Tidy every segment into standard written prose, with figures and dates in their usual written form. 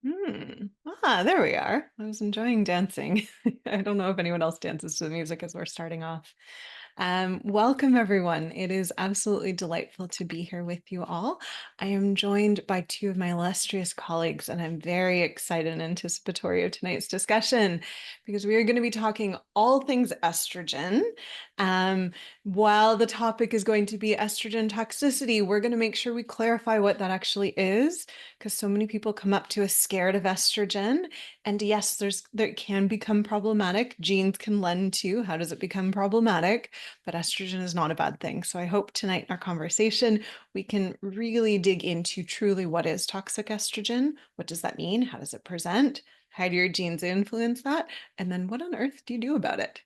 There we are. I was enjoying dancing. I don't know if anyone else dances to the music as we're starting off. Welcome, everyone. It is absolutely delightful to be here with you all. I am joined by two of my illustrious colleagues, and I'm very excited and anticipatory of tonight's discussion because we are going to be talking all things estrogen. Um, while the topic is going to be estrogen toxicity, we're going to make sure we clarify what that actually is because so many people come up to us scared of estrogen. And yes, there can become problematic. Genes can lend to how does it become problematic, but estrogen is not a bad thing. So I hope tonight in our conversation, we can really dig into truly what is toxic estrogen? What does that mean? How does it present? How do your genes influence that? And then what on earth do you do about it?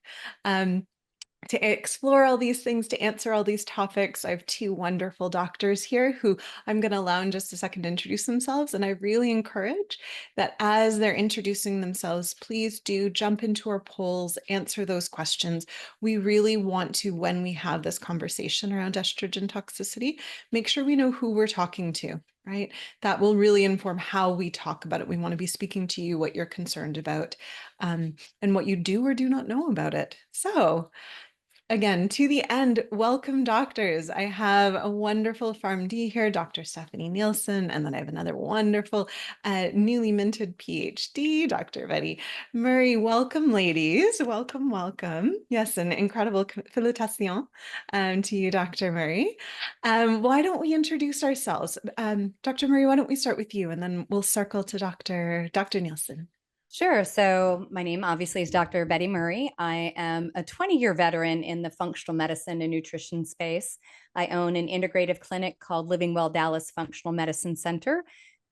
To explore all these things, to answer all these topics, I have two wonderful doctors here who I'm going to allow in just a second to introduce themselves. And I really encourage that as they're introducing themselves, please do jump into our polls, answer those questions. We really want to, when we have this conversation around estrogen toxicity, make sure we know who we're talking to, right? That will really inform how we talk about it. We want to be speaking to you, what you're concerned about, and what you do or do not know about it. So, again, to the end, welcome doctors. I have a wonderful PharmD here, Dr. Stephanie Nielsen, and then I have another wonderful newly minted PhD, Dr. Betty Murray. Welcome, ladies. Welcome, welcome. Yes, an incredible félicitations to you, Dr. Murray. Why don't we introduce ourselves? Dr. Murray, why don't we start with you, and then we'll circle to Dr. Nielsen. Sure. So my name obviously is Dr. Betty Murray. I am a 20-year veteran in the functional medicine and nutrition space. I own an integrative clinic called Living Well Dallas Functional Medicine Center,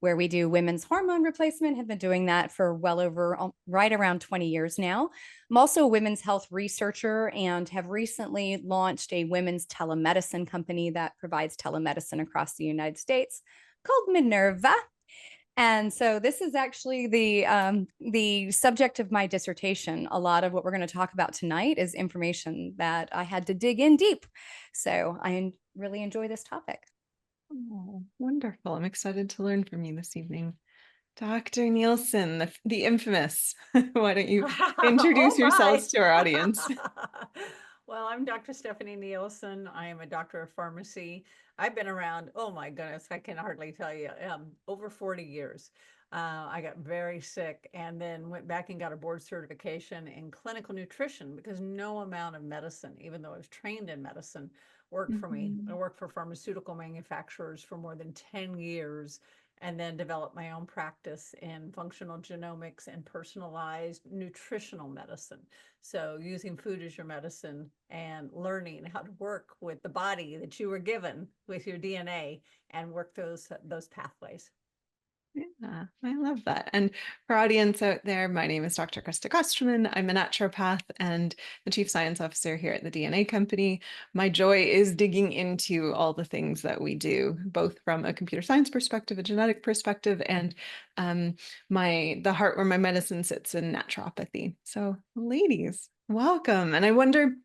where we do women's hormone replacement, have been doing that for well over right around 20 years now. I'm also a women's health researcher and have recently launched a women's telemedicine company that provides telemedicine across the United States called Minerva. And so this is actually the subject of my dissertation. A lot of what we're going to talk about tonight is information that I had to dig in deep. So I really enjoy this topic. Oh, wonderful. I'm excited to learn from you this evening. Dr. Nielsen, the infamous. Why don't you Oh introduce my. yourselves to our audience? Well, I'm Dr. Stephanie Nielsen. I am a doctor of pharmacy. I've been around, oh my goodness, I can hardly tell you, over 40 years. I got very sick and then went back and got a board certification in clinical nutrition because no amount of medicine, even though I was trained in medicine, worked for me. I Mhm. worked for pharmaceutical manufacturers for more than 10 years and then developed my own practice in functional genomics and personalized nutritional medicine. So using food as your medicine and learning how to work with the body that you were given with your DNA and work those pathways. Yeah, I love that. And for audience out there, my name is Dr. Krista Kosterman. I'm a naturopath and the chief science officer here at the DNA company. My joy is digging into all the things that we do, both from a computer science perspective, a genetic perspective, and the heart where my medicine sits in naturopathy. So, ladies, welcome. And I wonder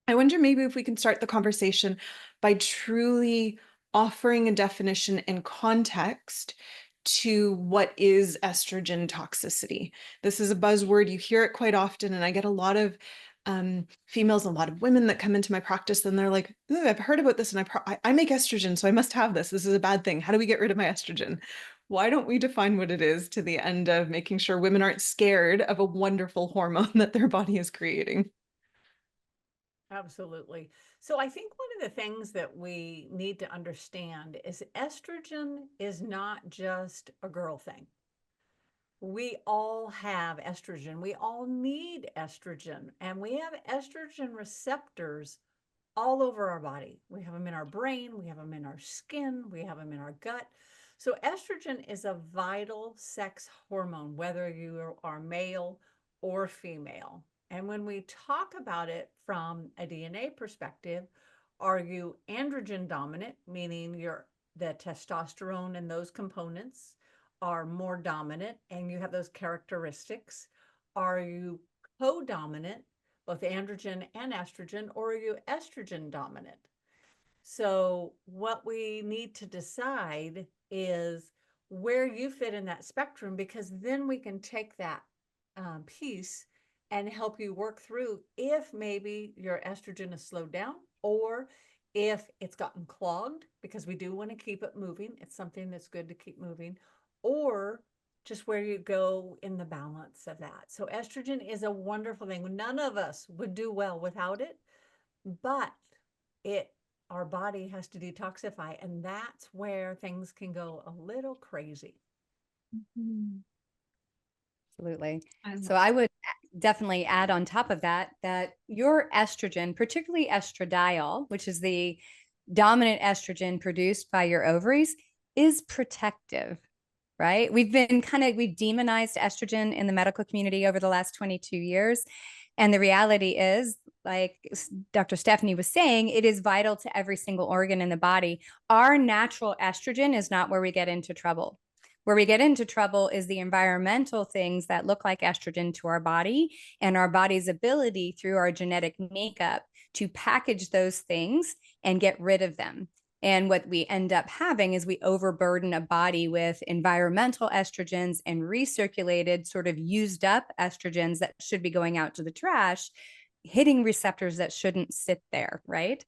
maybe if we can start the conversation by truly offering a definition and context to what is estrogen toxicity. This is a buzzword. You hear it quite often, and I get a lot of females, a lot of women that come into my practice, and they're like, "Ooh, I've heard about this, and I make estrogen, so I must have this. This is a bad thing. How do we get rid of my estrogen?" Why don't we define what it is to the end of making sure women aren't scared of a wonderful hormone that their body is creating? Absolutely. So I think one of the things that we need to understand is estrogen is not just a girl thing. We all have estrogen. We all need estrogen, and we have estrogen receptors all over our body. We have them in our brain, we have them in our skin, we have them in our gut. So, estrogen is a vital sex hormone, whether you are male or female. And when we talk about it from a DNA perspective, are you androgen dominant, meaning the testosterone and those components are more dominant and you have those characteristics? Are you co-dominant, both androgen and estrogen, or are you estrogen dominant? So, what we need to decide is where you fit in that spectrum, because then we can take that piece and help you work through if maybe your estrogen is slowed down, or if it's gotten clogged, because we do want to keep it moving. It's something that's good to keep moving, or just where you go in the balance of that. So estrogen is a wonderful thing. None of us would do well without it, but it our body has to detoxify, and that's where things can go a little crazy. Mhm. Absolutely. I So love I would definitely add on top of that that your estrogen, particularly estradiol, which is the dominant estrogen produced by your ovaries, is protective, right? We've demonized estrogen in the medical community over the last 22 years. And the reality is, like Dr. Stephanie was saying, it is vital to every single organ in the body. Our natural estrogen is not where we get into trouble. Where we get into trouble is the environmental things that look like estrogen to our body, and our body's ability through our genetic makeup to package those things and get rid of them. And what we end up having is we overburden a body with environmental estrogens and recirculated, sort of used up estrogens that should be going out to the trash, hitting receptors that shouldn't sit there, right?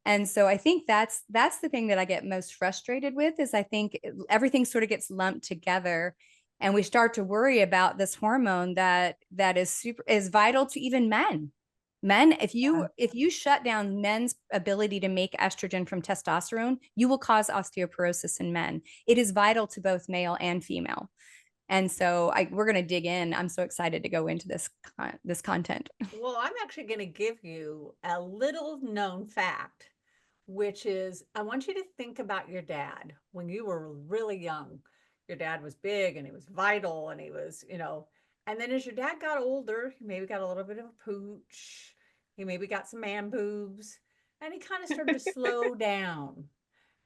And so I think that's the thing that I get most frustrated with, is I think everything sort of gets lumped together, and we start to worry about this hormone that is vital to even men. Men, if you shut down men's ability to make estrogen from testosterone, you will cause osteoporosis in men. It is vital to both male and female. And so we're going to dig in. I'm so excited to go into this content. Well, I'm actually going to give you a little known fact, which is I want you to think about your dad when you were really young. Your dad was big and he was vital and he was, and then as your dad got older, he maybe got a little bit of a pooch. He maybe got some man boobs, and he kind of started to slow down.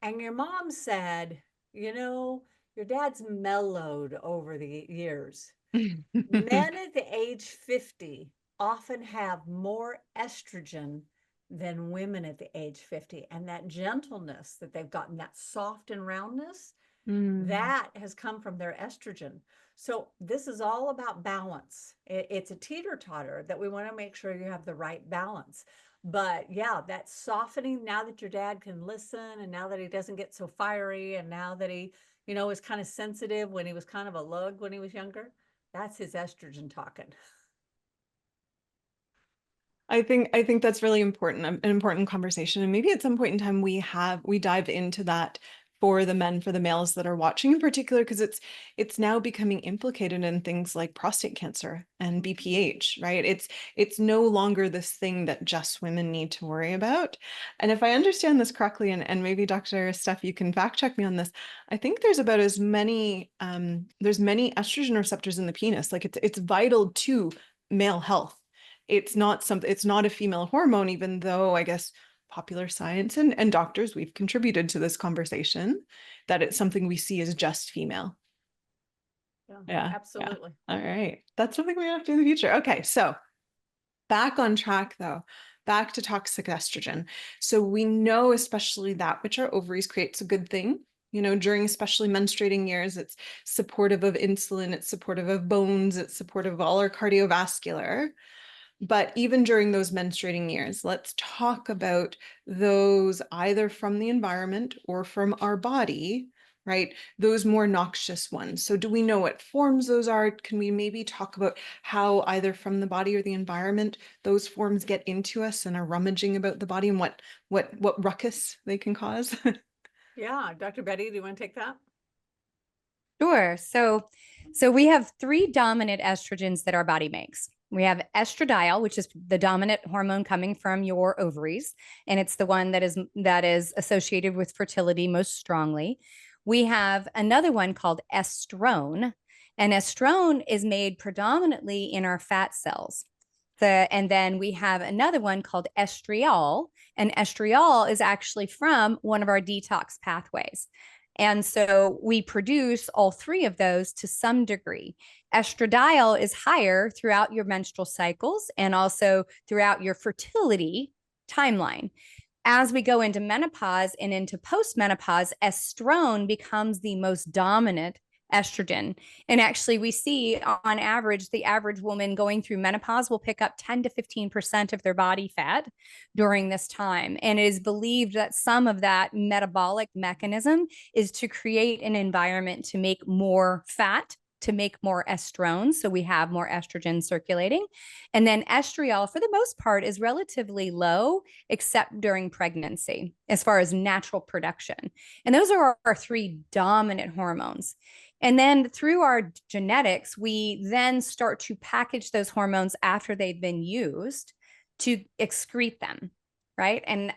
And your mom said, your dad's mellowed over the years. it. Men at the age 50 often have more estrogen than women at the age 50. And that gentleness that they've gotten, that soft and roundness, Mm. that has come from their estrogen. So this is all about balance. It's a teeter-totter that we want to make sure you have the right balance. But yeah, that softening, now that your dad can listen, and now that he doesn't get so fiery, and now that he, is kind of sensitive when he was kind of a lug when he was younger, that's his estrogen talking. I think that's really important, an important conversation. And maybe at some point in time we dive into that for the men, for the males that are watching in particular, because it's now becoming implicated in things like prostate cancer and BPH, right? It's no longer this thing that just women need to worry about. And if I understand this correctly, and maybe Dr. Steph, you can fact check me on this, I think there's about as many there's many estrogen receptors in the penis. Like it's vital to male health. It's not a female hormone, even though I guess popular science and doctors, we've contributed to this conversation that it's something we see as just female. Yeah, Yeah. absolutely. All right. That's something we have to do in the future. Okay. So back on track though, back to toxic estrogen. So we know, especially that which our ovaries creates a good thing. During especially menstruating years, it's supportive of insulin, it's supportive of bones, it's supportive of all our cardiovascular. But even during those menstruating years, let's talk about those either from the environment or from our body, right? Those more noxious ones. So do we know what forms those are? Can we maybe talk about how either from the body or the environment, those forms get into us and are rummaging about the body, and what ruckus they can cause? Yeah, Dr. Betty, do you want to take that? Sure. So we have three dominant estrogens that our body makes. We have estradiol, which is the dominant hormone coming from your ovaries, and it's the one that is associated with fertility most strongly. We have another one called estrone, and estrone is made predominantly in our fat cells. And then we have another one called estriol, and estriol is actually from one of our detox pathways. And so we produce all three of those to some degree. Estradiol is higher throughout your menstrual cycles and also throughout your fertility timeline. as we go into menopause and into postmenopause, estrone becomes the most dominant estrogen. And actually, we see on average, the average woman going through menopause will pick up 10 to 15% of their body fat during this time. And it is believed that some of that metabolic mechanism is to create an environment to make more fat, to make more estrone. So we have more estrogen circulating. And then estriol, for the most part, is relatively low, except during pregnancy, as far as natural production. And those are our three dominant hormones. And then through our genetics, we then start to package those hormones after they've been used to excrete them, right? And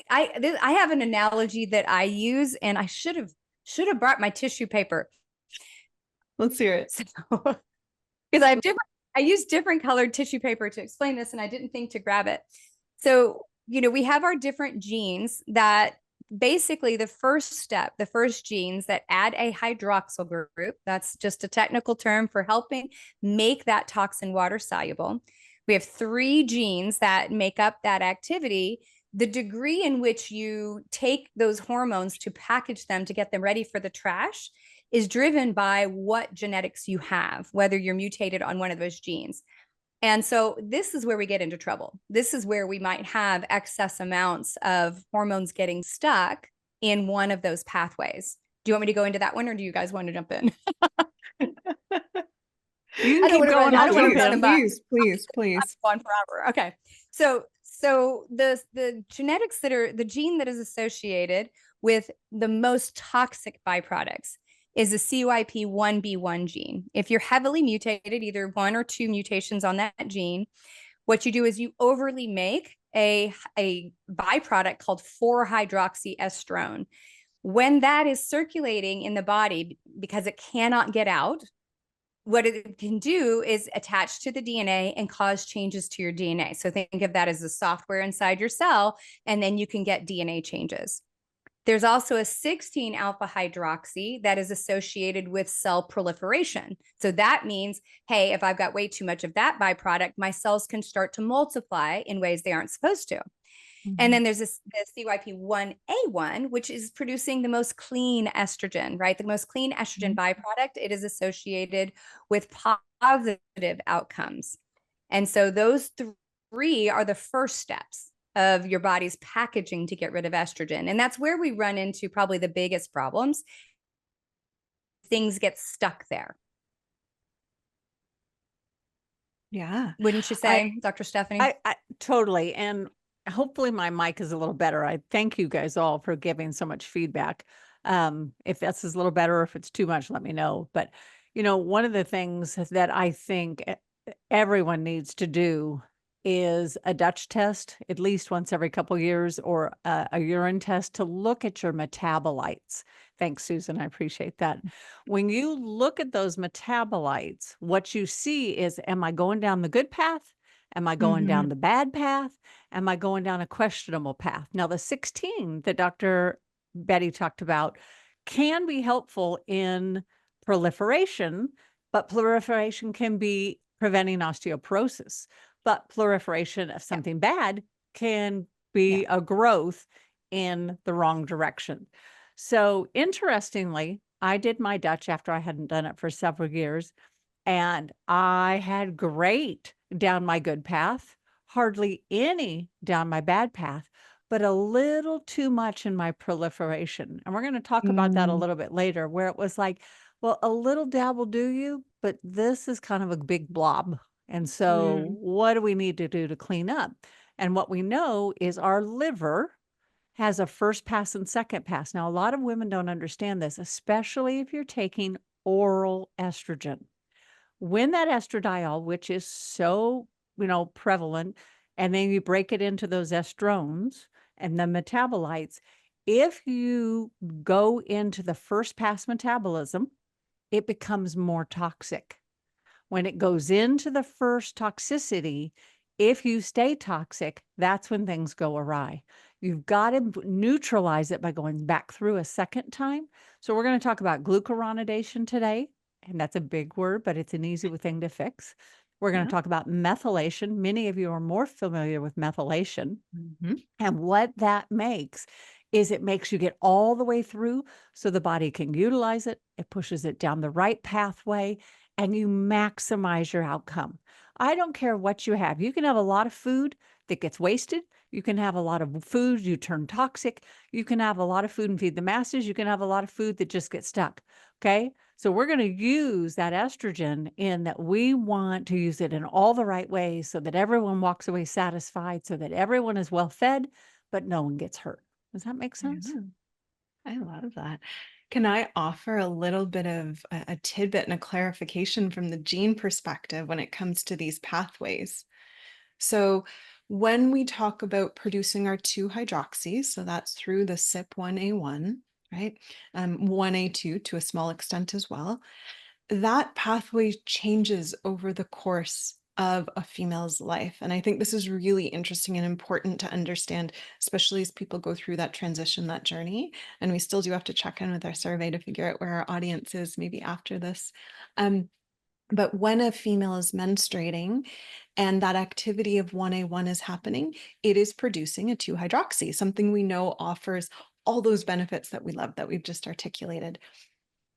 I have an analogy that I use, and I should have brought my tissue paper. Let's hear it. Because I use different colored tissue paper to explain this, and I didn't think to grab it. So, we have our different genes that basically the first genes that add a hydroxyl group, that's just a technical term for helping make that toxin water soluble. We have 3 genes that make up that activity. The degree in which you take those hormones to package them to get them ready for the trash is driven by what genetics you have, whether you're mutated on one of those genes. And so this is where we get into trouble. This is where we might have excess amounts of hormones getting stuck in one of those pathways. Do you want me to go into that one, or do you guys want to jump in? You can keep going. I'll jump in. Please. On forever. Okay. So the genetics that are the gene that is associated with the most toxic byproducts is the CYP1B1 gene. If you're heavily mutated, either 1 or 2 mutations on that gene, what you do is you overly make a byproduct called 4-hydroxyestrone. When that is circulating in the body, because it cannot get out, what it can do is attach to the DNA and cause changes to your DNA. So think of that as the software inside your cell, and then you can get DNA changes. There's also a 16 alpha hydroxy that is associated with cell proliferation. So that means, hey, if I've got way too much of that byproduct, my cells can start to multiply in ways they aren't supposed to. Mm-hmm. And then there's the CYP1A1, which is producing the most clean estrogen, right? The most clean estrogen byproduct. It is associated with positive outcomes. And so those 3 are the first steps of your body's packaging to get rid of estrogen. And that's where we run into probably the biggest problems. Things get stuck there. Yeah. Wouldn't you say, Dr. Stephanie? I totally. And hopefully my mic is a little better. I thank you guys all for giving so much feedback. If that's a little better, or if it's too much, let me know. But, one of the things that I think everyone needs to do is a Dutch test at least once every couple of years, or a urine test to look at your metabolites. Thanks, Susan. I appreciate that. When you look at those metabolites, what you see is, am I going down the good path? Am I going down the bad path? Am I going down a questionable path? Now, the 16 that Dr. Betty talked about can be helpful in proliferation, but proliferation can be preventing osteoporosis. But proliferation of something bad can be a growth in the wrong direction. So interestingly, I did my Dutch after I hadn't done it for several years, and I had great down my good path, hardly any down my bad path, but a little too much in my proliferation. And we're going to talk about that a little bit later, where it was like, well, a little dab will do you, but this is kind of a big blob. And so what do we need to do to clean up? And what we know is our liver has a first pass and second pass. Now, a lot of women don't understand this, especially if you're taking oral estrogen. When that estradiol, which is so, prevalent, and then you break it into those estrogens and the metabolites, if you go into the first pass metabolism, it becomes more toxic. When it goes into the first toxicity, if you stay toxic, that's when things go awry. You've got to neutralize it by going back through a second time. So we're going to talk about glucuronidation today, and that's a big word, but it's an easy thing to fix. We're going Yeah. to talk about methylation. Many of you are more familiar with methylation. Mhm. And what that makes is it makes you get all the way through so the body can utilize it. It pushes it down the right pathway and you maximize your outcome. I don't care what you have. You can have a lot of food that gets wasted. You can have a lot of food, you turn toxic. You can have a lot of food and feed the masses. You can have a lot of food that just gets stuck. Okay. So we're going to use that estrogen in that we want to use it in all the right ways so that everyone walks away satisfied, so that everyone is well fed, but no one gets hurt. Does that make sense? Yeah. I love that. Can I offer a little bit of a tidbit and a clarification from the gene perspective when it comes to these pathways? So, when we talk about producing our 2-hydroxy, so that's through the CYP1A1, right? 1A2 to a small extent as well, that pathway changes over the course of a female's life. And I think this is really interesting and important to understand, especially as people go through that transition, that journey. And we still do have to check in with our survey to figure out where our audience is maybe after this. Um, but when a female is menstruating and that activity of 1A1 is happening, it is producing a 2-hydroxy, something we know offers all those benefits that we love that we've just articulated.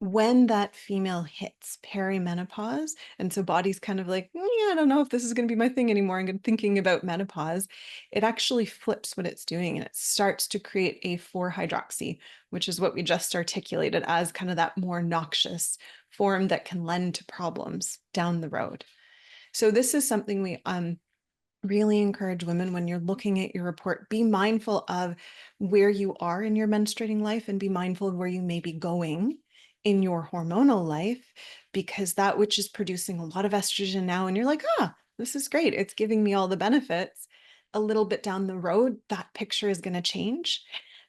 When that female hits perimenopause, and so body's kind of like, yeah, I don't know if this is going to be my thing anymore. I'm thinking about menopause. It actually flips what it's doing and it starts to create a 4-hydroxy, which is what we just articulated as kind of that more noxious form that can lend to problems down the road. So this is something we really encourage women when you're looking at your report, be mindful of where you are in your menstruating life and be mindful of where you may be going in your hormonal life, because that which is producing a lot of estrogen now, and you're like, this is great. It's giving me all the benefits. A little bit down the road, that picture is going to change.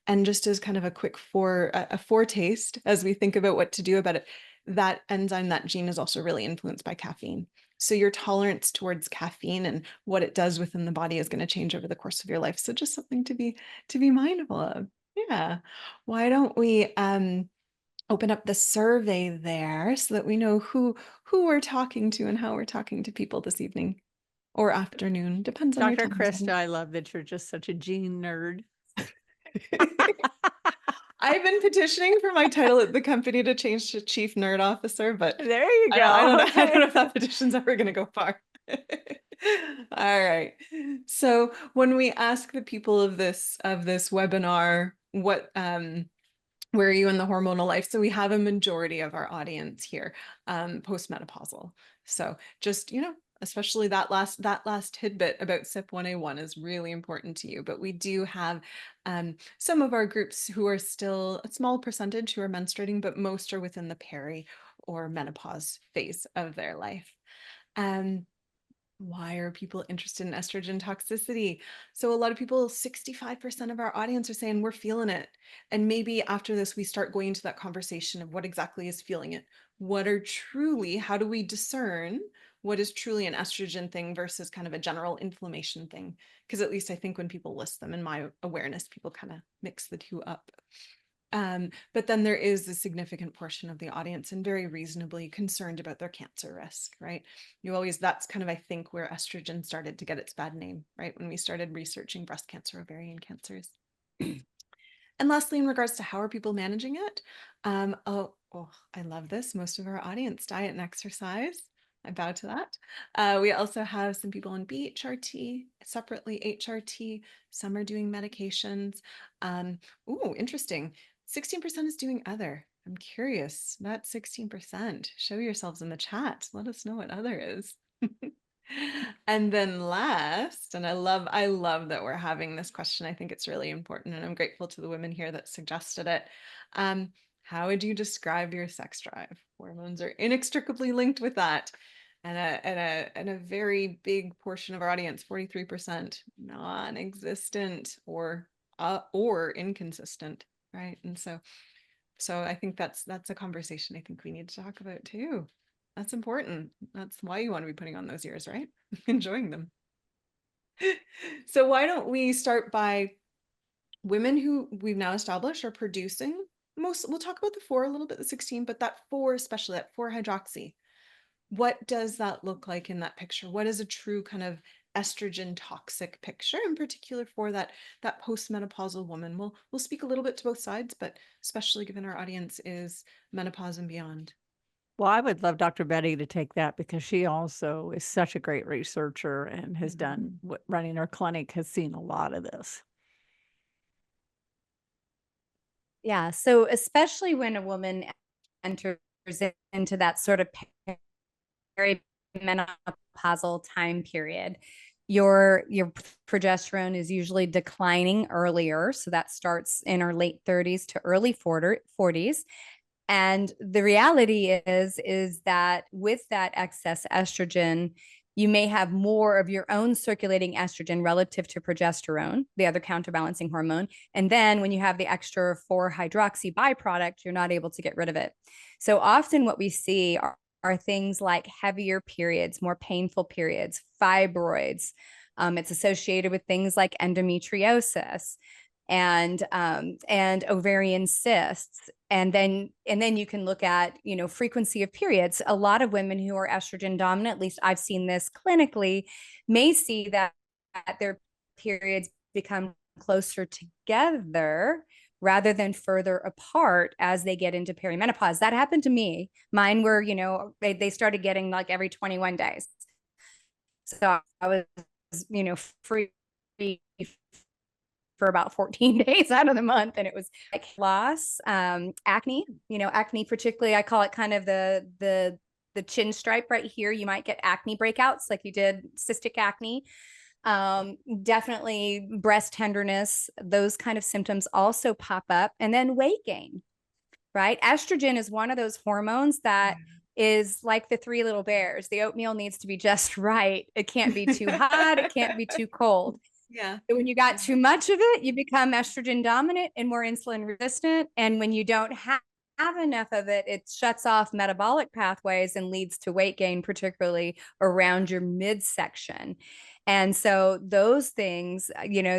And just as kind of a quick a foretaste as we think about what to do about it, that enzyme, that gene is also really influenced by caffeine. So your tolerance towards caffeine and what it does within the body is going to change over the course of your life. So just something to be mindful of. Yeah. Why don't we open up the survey there so that we know who we're talking to and how we're talking to people this evening or afternoon. Depends on your Dr. time Krista, zone. I love that you're just such a gene nerd. I've been petitioning for my title at the company to change to Chief Nerd Officer, but There you go. I don't know. I Okay. don't know if that petition's ever going to go far. All right. So when we ask the people of this webinar, what where are you in the hormonal life? So we have a majority of our audience here, postmenopausal. So just, especially that last tidbit about CYP1A1 is really important to you. But we do have some of our groups who are still a small percentage who are menstruating, but most are within the peri or menopause phase of their life. Why are people interested in estrogen toxicity? So a lot of people, 65% of our audience are saying we're feeling it. And maybe after this, we start going into that conversation of what exactly is feeling it. How do we discern what is truly an estrogen thing versus kind of a general inflammation thing? Because at least I think when people list them in my awareness, people kind of mix the two up. But then there is a significant portion of the audience and very reasonably concerned about their cancer risk, right? That's kind of, I think, where estrogen started to get its bad name, right? When we started researching breast cancer, ovarian cancers. And lastly, in regards to how are people managing it? I love this. Most of our audience, diet and exercise. I bow to that. We also have some people on BHRT, separately HRT. Some are doing medications. Interesting. 16% is doing other. I'm curious. That 16%. Show yourselves in the chat. Let us know what other is. And then last, and I love that we're having this question. I think it's really important, and I'm grateful to the women here that suggested it. How would you describe your sex drive? Hormones are inextricably linked with that. And a very big portion of our audience, 43%, non-existent or inconsistent, right? And so I think that's a conversation I think we need to talk about too. That's important. That's why you want to be putting on those ears, right? Enjoying them. So why don't we start by women who we've now established are producing we'll talk about the 4 a little bit, the 16, but that 4, especially that 4-hydroxy. what does that look like in that picture? What is a true kind of estrogen toxic picture, in particular for that postmenopausal woman? We'll speak a little bit to both sides, but especially given our audience is menopause and beyond. Well, I would love Dr. Betty to take that because she also is such a great researcher and has done running her clinic, has seen a lot of this. Yeah. So especially when a woman enters into that sort of perimenopausal time period, your progesterone is usually declining earlier. So that starts in our late 30s to early 40s. And the reality is that with that excess estrogen, you may have more of your own circulating estrogen relative to progesterone, the other counterbalancing hormone. And then when you have the extra 4-hydroxy byproduct, you're not able to get rid of it. So often what we see are things like heavier periods, more painful periods, fibroids. It's associated with things like endometriosis and ovarian cysts. And then you can look at, frequency of periods. A lot of women who are estrogen dominant, at least I've seen this clinically, may see that their periods become closer together rather than further apart as they get into perimenopause. That happened to me. Mine were, they started getting like every 21 days. So I was, free for about 14 days out of the month. And it was like loss, acne, acne, particularly, I call it kind of the chin stripe right here. You might get acne breakouts like you did cystic acne. Definitely breast tenderness, those kind of symptoms also pop up. And then weight gain, right? Estrogen is one of those hormones that is like the 3 little bears. The oatmeal needs to be just right. It can't be too hot. It can't be too cold. Yeah. So when you got too much of it, you become estrogen dominant and more insulin resistant. And when you don't have enough of it, it shuts off metabolic pathways and leads to weight gain, particularly around your midsection. And so those things,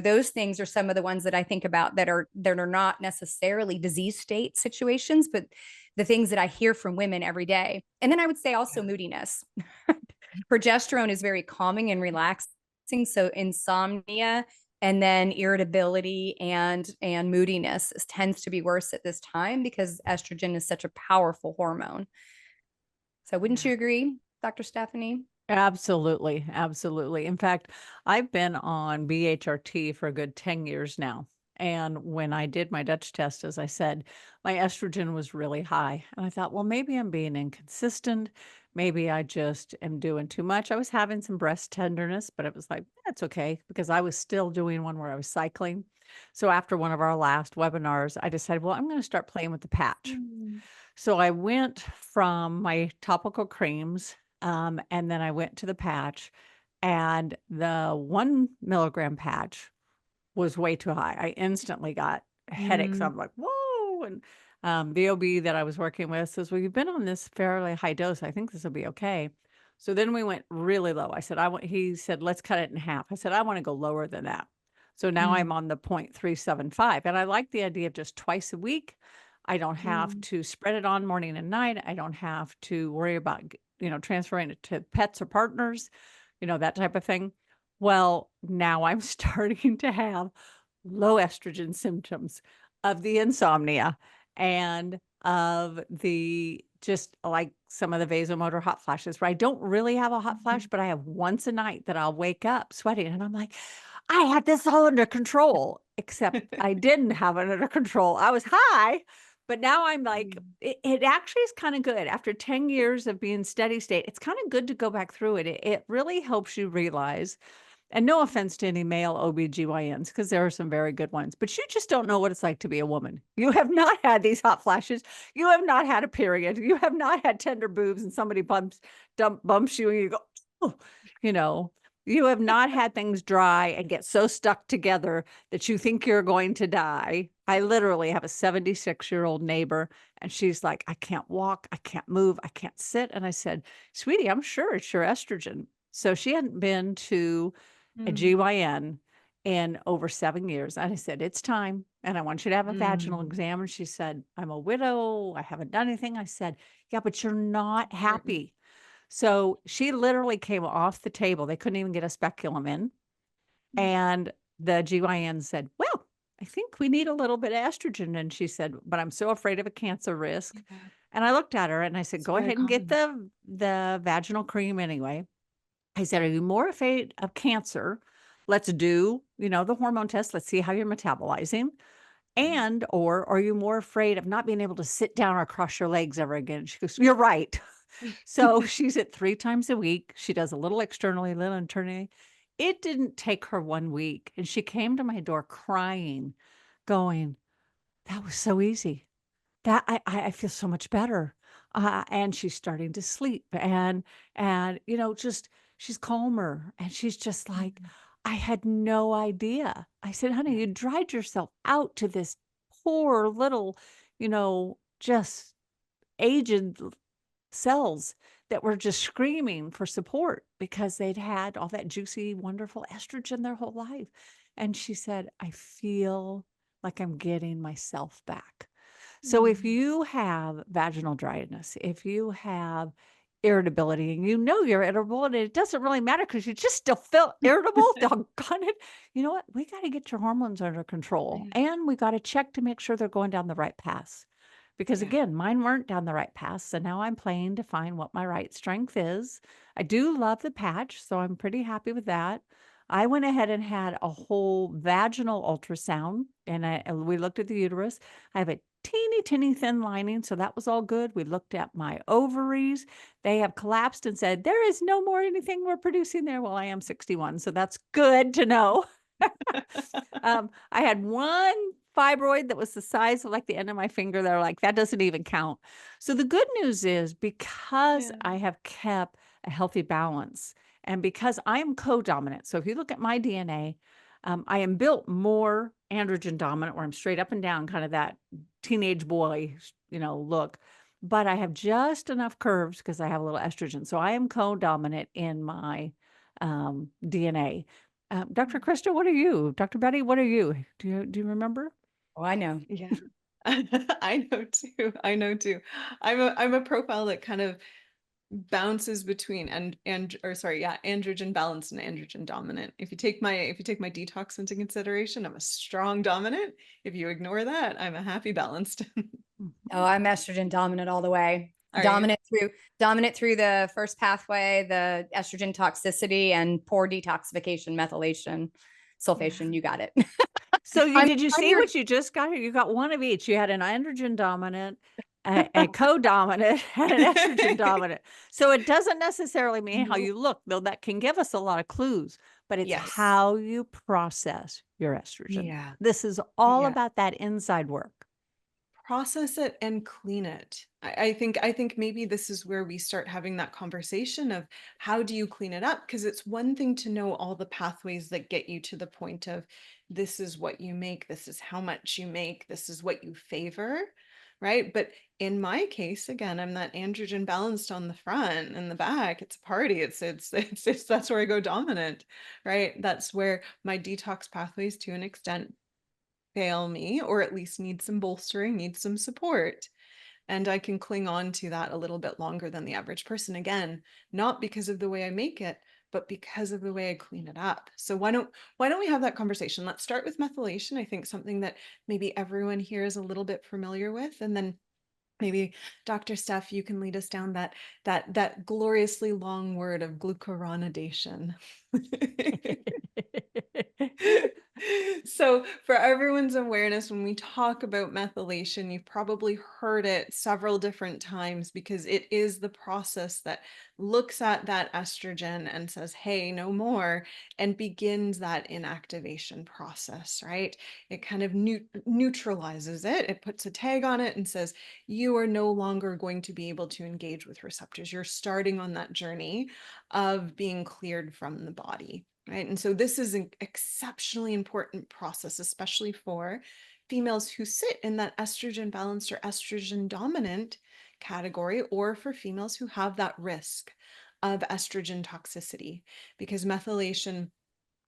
those things are some of the ones that I think about that are not necessarily disease state situations, but the things that I hear from women every day. And then I would say also moodiness. Progesterone is very calming and relaxing. So insomnia and then irritability and moodiness tends to be worse at this time because estrogen is such a powerful hormone. So wouldn't you agree, Dr. Stephanie? Absolutely. Absolutely. In fact, I've been on BHRT for a good 10 years now. And when I did my Dutch test, as I said, my estrogen was really high. And I thought, well, maybe I'm being inconsistent. Maybe I just am doing too much. I was having some breast tenderness, but it was like, that's okay, because I was still doing one where I was cycling. So after one of our last webinars, I decided, well, I'm going to start playing with the patch. So I went from my topical creams, and then I went to the patch, and the 1 milligram patch was way too high. I instantly got headaches. I'm like, whoa. And the OB that I was working with says, well, you've been on this fairly high dose. I think this will be okay. So then we went really low. I said, he said, let's cut it in half. I said, I want to go lower than that. So now I'm on the 0.375. And I like the idea of just twice a week. I don't have to spread it on morning and night. I don't have to worry about, transferring it to pets or partners, that type of thing. Well, now I'm starting to have low estrogen symptoms of the insomnia and of the just like some of the vasomotor hot flashes, where I don't really have a hot flash, but I have once a night that I'll wake up sweating and I'm like, I had this all under control, except I didn't have it under control. I was high, but now I'm like, it actually is kind of good. After 10 years of being steady state, it's kind of good to go back through it. It really helps you realize, and no offense to any male OBGYNs, because there are some very good ones, but you just don't know what it's like to be a woman. You have not had these hot flashes. You have not had a period. You have not had tender boobs and somebody bumps you and you go, oh, you have not had things dry and get so stuck together that you think you're going to die. I literally have a 76-year-old neighbor, and she's like, I can't walk, I can't move, I can't sit. And I said, sweetie, I'm sure it's your estrogen. So she hadn't been to a GYN in over 7 years. And I said, it's time. And I want you to have a vaginal exam. And she said, I'm a widow. I haven't done anything. I said, yeah, but you're not happy. So she literally came off the table. They couldn't even get a speculum in. And the GYN said, well, I think we need a little bit of estrogen. And she said, but I'm so afraid of a cancer risk. Yeah, And I looked at her and I said, it's go very ahead and get common. the vaginal cream anyway. I said, are you more afraid of cancer? Let's do, the hormone test. Let's see how you're metabolizing. And, or are you more afraid of not being able to sit down or cross your legs ever again? She goes, you're right. So she's at 3 times a week. She does a little externally, a little internally. It didn't take her 1 week. And she came to my door crying, going, that was so easy. That I feel so much better. And she's starting to sleep and just she's calmer and she's just like, I had no idea. I said, honey, Yeah. you dried yourself out to this poor little, just aged cells that were just screaming for support because they'd had all that juicy, wonderful estrogen their whole life. And she said, I feel like I'm getting myself back. So if you have vaginal dryness, if you have irritability and you're irritable and it doesn't really matter because you just still feel irritable, doggone it. You know what? We got to get your hormones under control Yeah. and we got to check to make sure they're going down the right path. Because Yeah. again, mine weren't down the right path. So now I'm playing to find what my right strength is. I do love the patch, so I'm pretty happy with that. I went ahead and had a whole vaginal ultrasound and we looked at the uterus. I have a teeny, teeny thin lining, so that was all good. We looked at my ovaries. They have collapsed and said, there is no more anything we're producing there. Well, I am 61, so that's good to know. I had one fibroid that was the size of like the end of my finger. They're like, that doesn't even count. So the good news is because Yeah. I have kept a healthy balance and because I'm co-dominant. So if you look at my DNA, I am built more androgen dominant where I'm straight up and down, kind of that teenage boy, look. But I have just enough curves because I have a little estrogen. So I am co-dominant in my DNA. Dr. Krista, what are you? Dr. Betty, what are you? Do you remember? Oh, I know. Yeah. I know too. I know too. I'm a profile that kind of bounces between androgen balance and androgen dominant. If you take my detox into consideration, I'm a strong dominant. If you ignore that, I'm a happy balanced. Oh, I'm estrogen dominant all the way. Are you? Dominant through the first pathway, the estrogen toxicity and poor detoxification, methylation, sulfation. You got it. So I'm, did you I'm see your what you just got here? You got one of each. You had an androgen dominant, a co-dominant, and an estrogen dominant. So it doesn't necessarily mean how No. you look, though that can give us a lot of clues, but it's Yes. how you process your estrogen. Yeah. This is all Yeah. about that inside work. Process it and clean it. I think maybe this is where we start having that conversation of how do you clean it up? Because it's one thing to know all the pathways that get you to the point of this is what you make, this is how much you make, this is what you favor, right? But in my case, again, I'm that androgen balanced on the front and the back. It's a party. It's that's where I go dominant, right? That's where my detox pathways to an extent fail me, or at least need some bolstering, need some support. And I can cling on to that a little bit longer than the average person. Again, not because of the way I make it, but because of the way I clean it up. So why don't we have that conversation? Let's start with methylation. I think something that maybe everyone here is a little bit familiar with. And then maybe Dr. Steph, you can lead us down that gloriously long word of glucuronidation. So for everyone's awareness, when we talk about methylation, you've probably heard it several different times because it is the process that looks at that estrogen and says, hey, no more, and begins that inactivation process, right? It kind of neutralizes it. It puts a tag on it and says, you are no longer going to be able to engage with receptors. You're starting on that journey of being cleared from the body. Right. And so this is an exceptionally important process, especially for females who sit in that estrogen balanced or estrogen dominant category, or for females who have that risk of estrogen toxicity, because methylation,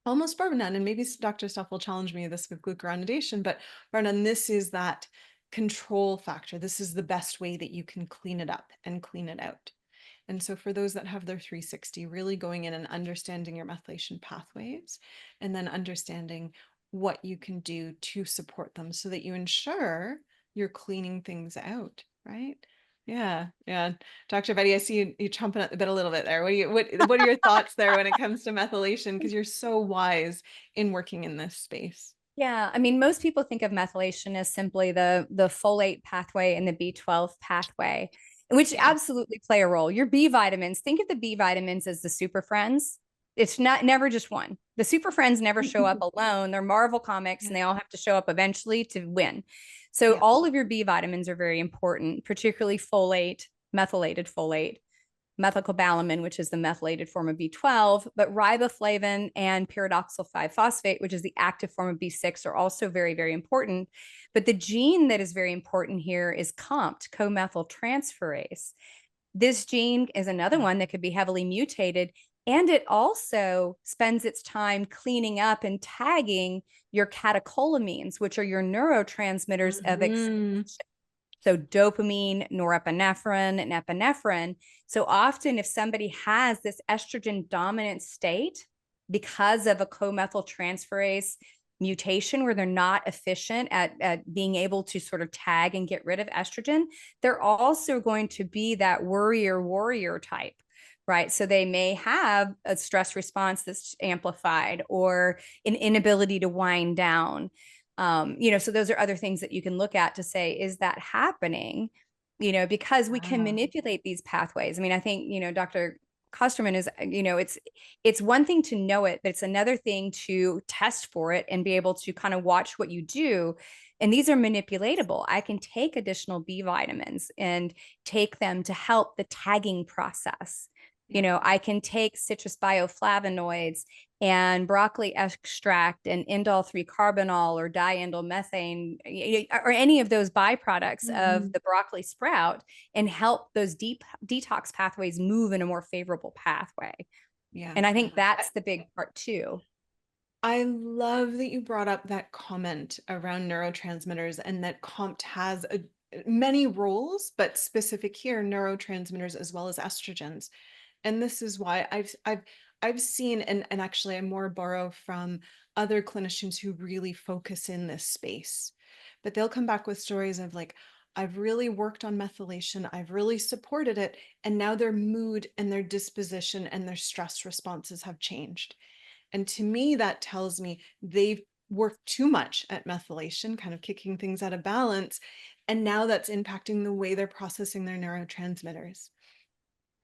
almost bar none, and maybe Dr. Stuff will challenge me this with glucuronidation, but bar none, this is that control factor. This is the best way that you can clean it up and clean it out. And so for those that have their 360, really going in and understanding your methylation pathways and then understanding what you can do to support them so that you ensure you're cleaning things out, right? Yeah, yeah. Dr. Betty, I see you chomping at the bit a little bit there. What are your thoughts there when it comes to methylation? Because you're so wise in working in this space. Yeah, I mean, most people think of methylation as simply the folate pathway and the B12 pathway, which Yeah. absolutely play a role. Your B vitamins, think of the B vitamins as the super friends. It's not never just one. The super friends never show up alone. They're Marvel comics and Yeah. they all have to show up eventually to win. So Yeah. all of your B vitamins are very important, particularly folate, methylated folate, methylcobalamin, which is the methylated form of B12, but riboflavin and pyridoxal 5-phosphate, which is the active form of B6, are also very, very important. But the gene that is very important here is COMT, comethyltransferase. This gene is another one that could be heavily mutated, and it also spends its time cleaning up and tagging your catecholamines, which are your neurotransmitters of Mhm. so dopamine, norepinephrine, and epinephrine. So often if somebody has this estrogen dominant state because of a comethyltransferase mutation where they're not efficient at being able to sort of tag and get rid of estrogen, they're also going to be that worrier warrior type, right? So they may have a stress response that's amplified or an inability to wind down. So those are other things that you can look at to say, is that happening? Because we can Wow. manipulate these pathways. I mean, I think, Dr. Kosterman is, it's one thing to know it, but it's another thing to test for it and be able to kind of watch what you do. And these are manipulatable. I can take additional B vitamins and take them to help the tagging process. I can take citrus bioflavonoids and broccoli extract and indole 3 carbinol or diindole methane or any of those byproducts of the broccoli sprout and help those deep detox pathways move in a more favorable pathway. Yeah. And I think that's the big part too. I love that you brought up that comment around neurotransmitters and that COMT has many roles, but specific here, neurotransmitters as well as estrogens. And this is why I've seen, and actually I more borrow from other clinicians who really focus in this space, but they'll come back with stories of like, I've really worked on methylation, I've really supported it, and now their mood and their disposition and their stress responses have changed. And to me, that tells me they've worked too much at methylation, kind of kicking things out of balance. And now that's impacting the way they're processing their neurotransmitters.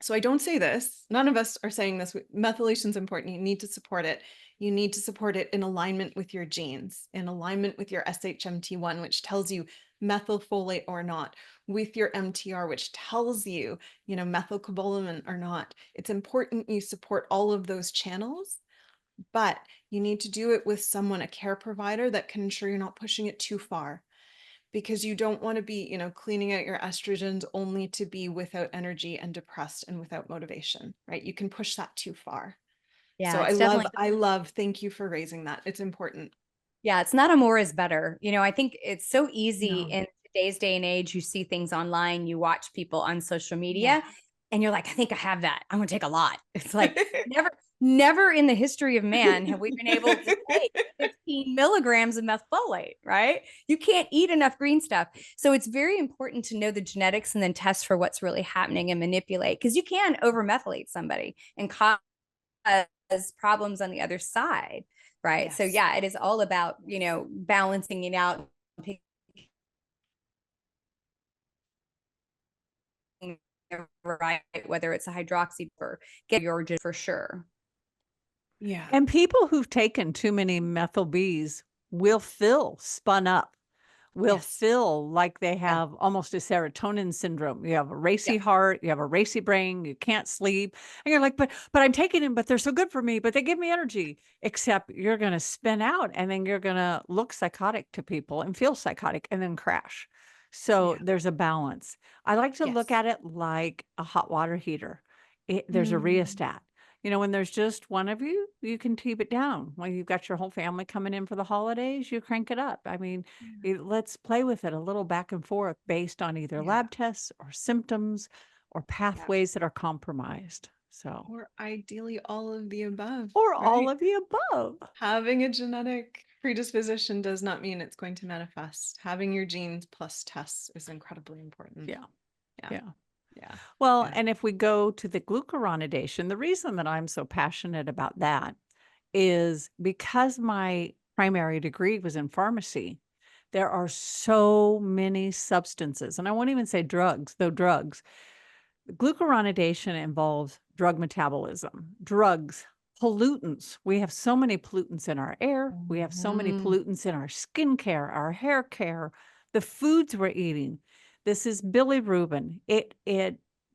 So I don't say this. None of us are saying this. Methylation is important. You need to support it. You need to support it in alignment with your genes, in alignment with your SHMT1, which tells you methylfolate or not, with your MTR, which tells you, methylcobalamin or not. It's important you support all of those channels, but you need to do it with someone, a care provider that can ensure you're not pushing it too far, because you don't want to be, cleaning out your estrogens only to be without energy and depressed and without motivation, right? You can push that too far. So Yeah, it's definitely. thank you for raising that. It's important. Yeah, it's not a more is better. I think it's so easy No. in today's day and age. You see things online, you watch people on social Yeah. media, and you're like, I think I have that. I'm going to take a lot. It's like never in the history of man have we been able to take 15 milligrams of methylfolate, right? You can't eat enough green stuff. So it's very important to know the genetics and then test for what's really happening and manipulate, because you can overmethylate somebody and cause problems on the other side. Right. So Yes. yeah, it is all about, balancing it out, right, whether it's a hydroxy or get your for sure. Yeah. And people who've taken too many methyl Bs will feel spun up, will Yes. feel like they have almost a serotonin syndrome. You have a racy heart, you have a racy brain, you can't sleep. And you're like, but I'm taking them, but they're so good for me, but they give me energy. Except you're going to spin out and then you're going to look psychotic to people and feel psychotic and then crash. So Yeah. there's a balance. I like to look Yes. at it like a hot water heater. There's a Mm. rheostat. When there's just one of you, you can keep it down. When you've got your whole family coming in for the holidays, you crank it up. I mean, let's play with it a little back and forth based on either Yeah. lab tests or symptoms. or pathways that are compromised. So, Or ideally all of the above, or all right? of the above. Having a genetic predisposition does not mean it's going to manifest. Having your genes plus tests is incredibly important. Yeah. Yeah. Yeah. Yeah. Well, Yeah. and if we go to the glucuronidation, the reason that I'm so passionate about that is because my primary degree was in pharmacy. There are so many substances, and I won't even say drugs, though drugs. Glucuronidation involves drug metabolism, drugs, pollutants. We have so many pollutants in our air. We have so many Mhm. pollutants in our skincare, our hair care, the foods we're eating. This is bilirubin. It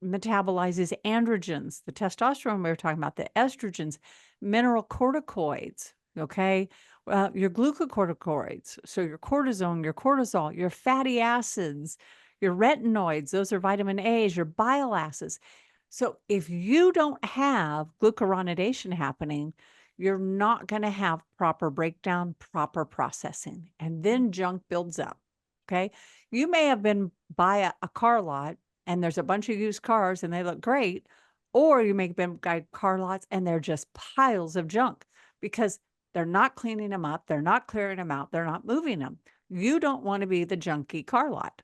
metabolizes androgens, the testosterone we were talking about, the estrogens, mineral corticoids. Okay, your glucocorticoids, so your cortisone, your cortisol, your fatty acids, your retinoids, those are vitamin A's, your bile acids. So if you don't have glucuronidation happening, you're not going to have proper breakdown, proper processing, and then junk builds up. Okay. You may have been by a car lot and there's a bunch of used cars and they look great, or you may have been by car lots and they're just piles of junk because they're not cleaning them up, they're not clearing them out, they're not moving them. You don't want to be the junky car lot.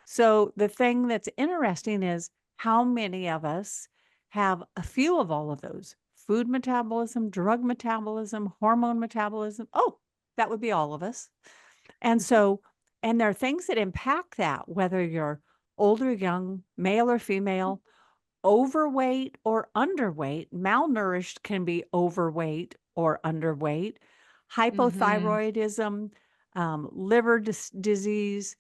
So the thing that's interesting is how many of us have a few of all of those: food metabolism, drug metabolism, hormone metabolism. Oh, that would be all of us. And so, and there are things that impact that, whether you're older, young, male or female, overweight or underweight. Malnourished can be overweight or underweight. Mhm. Hypothyroidism, liver disease,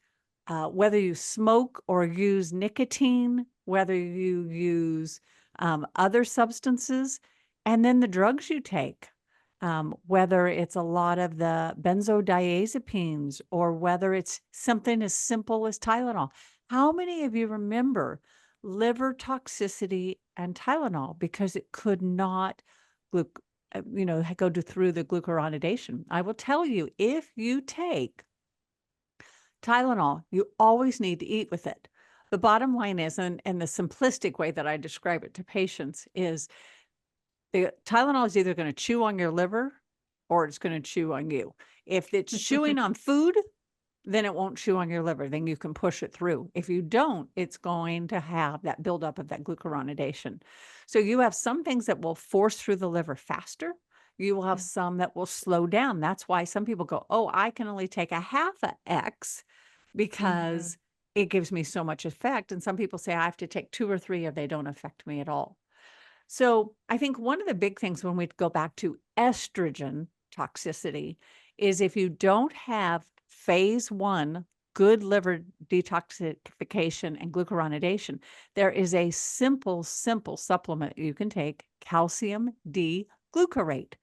whether you smoke or use nicotine, whether you use other substances, and then the drugs you take, whether it's a lot of the benzodiazepines or whether it's something as simple as Tylenol. How many of you remember liver toxicity and Tylenol because it could not go through the glucuronidation? I will tell you, if you take Tylenol, you always need to eat with it. The bottom line is, and the simplistic way that I describe it to patients is the Tylenol is either going to chew on your liver or it's going to chew on you. If it's chewing on food, then it won't chew on your liver. Then you can push it through. If you don't, it's going to have that buildup of that glucuronidation. So you have some things that will force through the liver faster. You will have some that will slow down. That's why some people go, oh, I can only take a half a X because it gives me so much effect. And some people say I have to take 2 or 3 or they don't affect me at all. So I think one of the big things when we go back to estrogen toxicity is if you don't have phase 1 good liver detoxification and glucuronidation, there is a simple supplement you can take, calcium D-glucarate.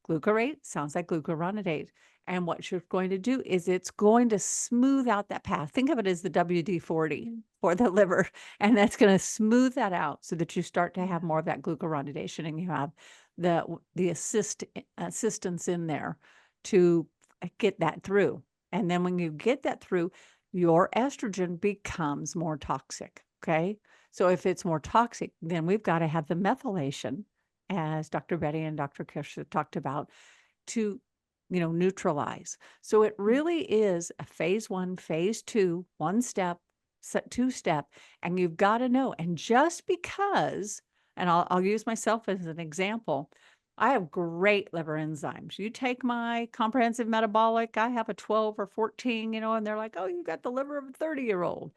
Glucarate sounds like glucuronidate. And what you're going to do is it's going to smooth out that path. Think of it as the WD-40 for the liver. And that's going to smooth that out so that you start to have more of that glucuronidation and you have the assistance in there to get that through. And then when you get that through, your estrogen becomes more toxic. Okay. So if it's more toxic, then we've got to have the methylation, as Dr. Betty and Dr. Kirsch have talked about, to neutralize. So it really is a phase 1, phase 2, 1 step, 2 step, and you've got to know. And just because, and I'll use myself as an example, I have great liver enzymes. You take my comprehensive metabolic, I have a 12 or 14, and they're like, oh, you got the liver of a 30-year-old.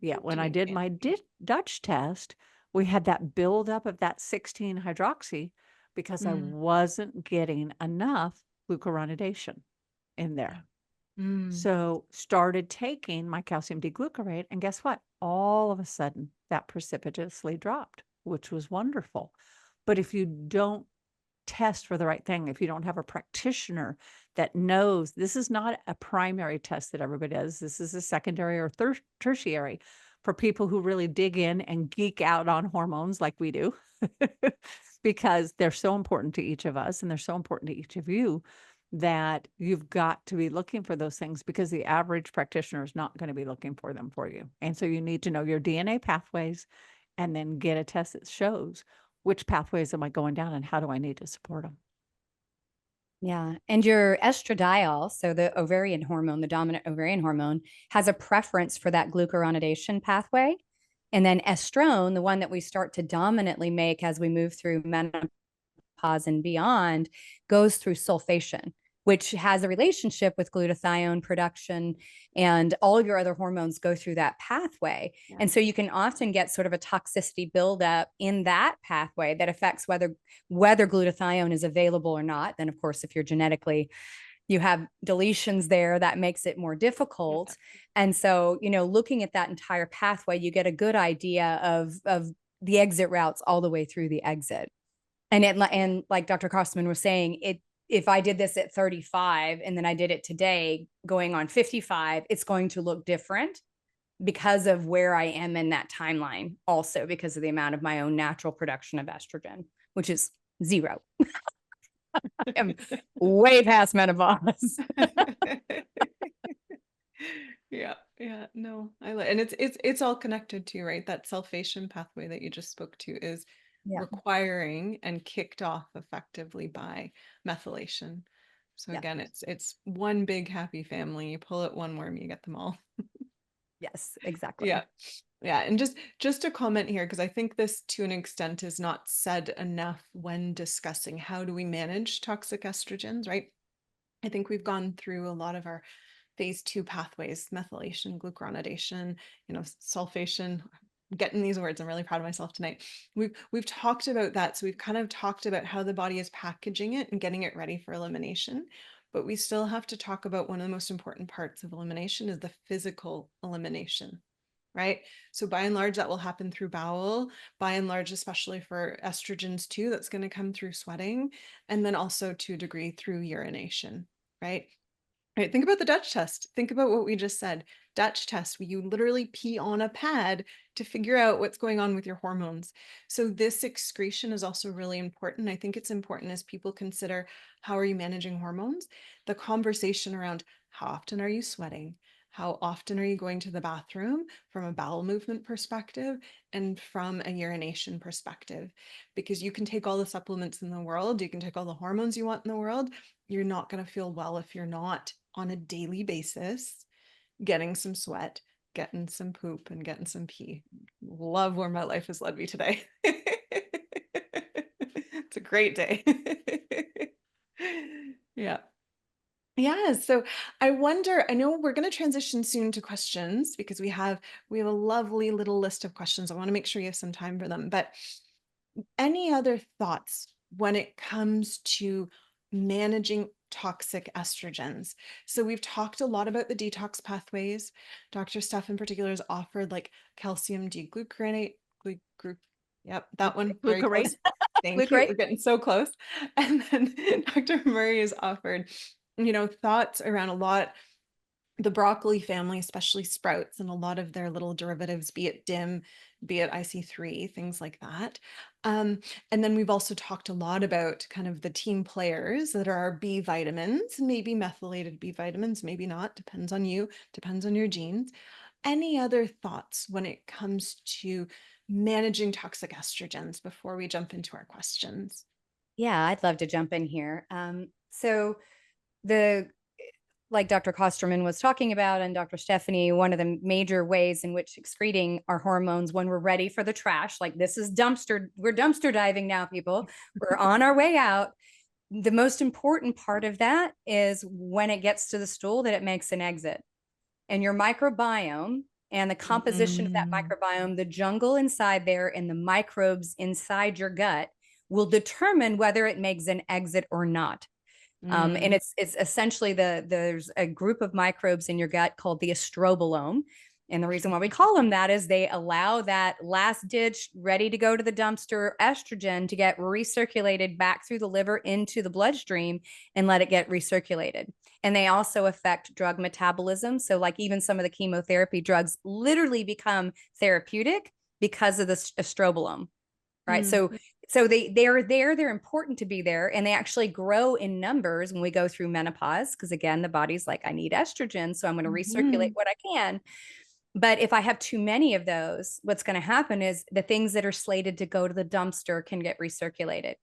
Yeah, when I Doing did my fancy. Dutch test, we had that buildup of that 16 hydroxy because I wasn't getting enough glucuronidation in there. So started taking my calcium D-glucarate, and guess what? All of a sudden, that precipitously dropped, which was wonderful. But if you don't test for the right thing, if you don't have a practitioner that knows, this is not a primary test that everybody does. This is a secondary or tertiary for people who really dig in and geek out on hormones like we do, because they're so important to each of us and they're so important to each of you that you've got to be looking for those things because the average practitioner is not going to be looking for them for you. And so you need to know your DNA pathways and then get a test that shows which pathways am I going down and how do I need to support them. Yeah. And your estradiol, so the ovarian hormone, the dominant ovarian hormone, has a preference for that glucuronidation pathway. And then estrone, the one that we start to dominantly make as we move through menopause and beyond, goes through sulfation, which has a relationship with glutathione production, and all of your other hormones go through that pathway. Yeah. And so you can often get sort of a toxicity buildup in that pathway that affects whether glutathione is available or not. Then, of course, if you're genetically, you have deletions there, that makes it more difficult. Yeah. And so, looking at that entire pathway, you get a good idea of the exit routes all the way through the exit. And like Dr. Kostman was saying, if I did this at 35 and then I did it today going on 55, it's going to look different because of where I am in that timeline. Also because of the amount of my own natural production of estrogen, which is 0. I am way past menopause. Yeah, no, and it's all connected to, right? That sulfation pathway that you just spoke to is requiring and kicked off effectively by methylation. So again, it's one big happy family. You pull it one worm, you get them all. Yes, exactly. Yeah. And just a comment here, because I think this to an extent is not said enough when discussing how do we manage toxic estrogens, right? I think we've gone through a lot of our phase 2 pathways, methylation, glucuronidation, sulfation. I'm getting these words. I'm really proud of myself tonight. We've talked about that. So we've kind of talked about how the body is packaging it and getting it ready for elimination. But we still have to talk about one of the most important parts of elimination is the physical elimination, right? So by and large, that will happen through bowel, by and large, especially for estrogens too, that's going to come through sweating, and then also to a degree through urination, right? Right, think about the Dutch test. Think about what we just said. Dutch test, where you literally pee on a pad to figure out what's going on with your hormones. So this excretion is also really important. I think it's important as people consider how are you managing hormones, the conversation around how often are you sweating? How often are you going to the bathroom from a bowel movement perspective and from a urination perspective? Because you can take all the supplements in the world, you can take all the hormones you want in the world, you're not going to feel well if you're not on a daily basis getting some sweat, getting some poop, and getting some pee. Love where my life has led me today. It's a great day. Yeah, so I wonder, I know we're going to transition soon to questions because we have a lovely little list of questions. I want to make sure you have some time for them, but any other thoughts when it comes to managing toxic estrogens? So we've talked a lot about the detox pathways. Dr. Steph in particular has offered like calcium deglucuronate, yep, that one, very close. Thank you, we're getting so close. And then Dr. Murray has offered, thoughts around a lot, the broccoli family, especially sprouts and a lot of their little derivatives, be it DIM, be it IC3, things like that. And then we've also talked a lot about kind of the team players that are our B vitamins, maybe methylated B vitamins, maybe not, depends on you, depends on your genes. Any other thoughts when it comes to managing toxic estrogens before we jump into our questions? Yeah, I'd love to jump in here. So like Dr. Kosterman was talking about and Dr. Stephanie, one of the major ways in which excreting our hormones when we're ready for the trash, like this is we're dumpster diving now, people, we're on our way out. The most important part of that is when it gets to the stool that it makes an exit. And your microbiome and the composition of that microbiome, the jungle inside there and the microbes inside your gut will determine whether it makes an exit or not. And it's essentially there's a group of microbes in your gut called the estrobolome. And the reason why we call them that is they allow that last ditch, ready to go to the dumpster estrogen to get recirculated back through the liver into the bloodstream and let it get recirculated. And they also affect drug metabolism. So like even some of the chemotherapy drugs literally become therapeutic because of the estrobolome, right? So they're there, they're important to be there, and they actually grow in numbers when we go through menopause, because again, the body's like, I need estrogen, so I'm going to recirculate what I can. But if I have too many of those, what's going to happen is the things that are slated to go to the dumpster can get recirculated.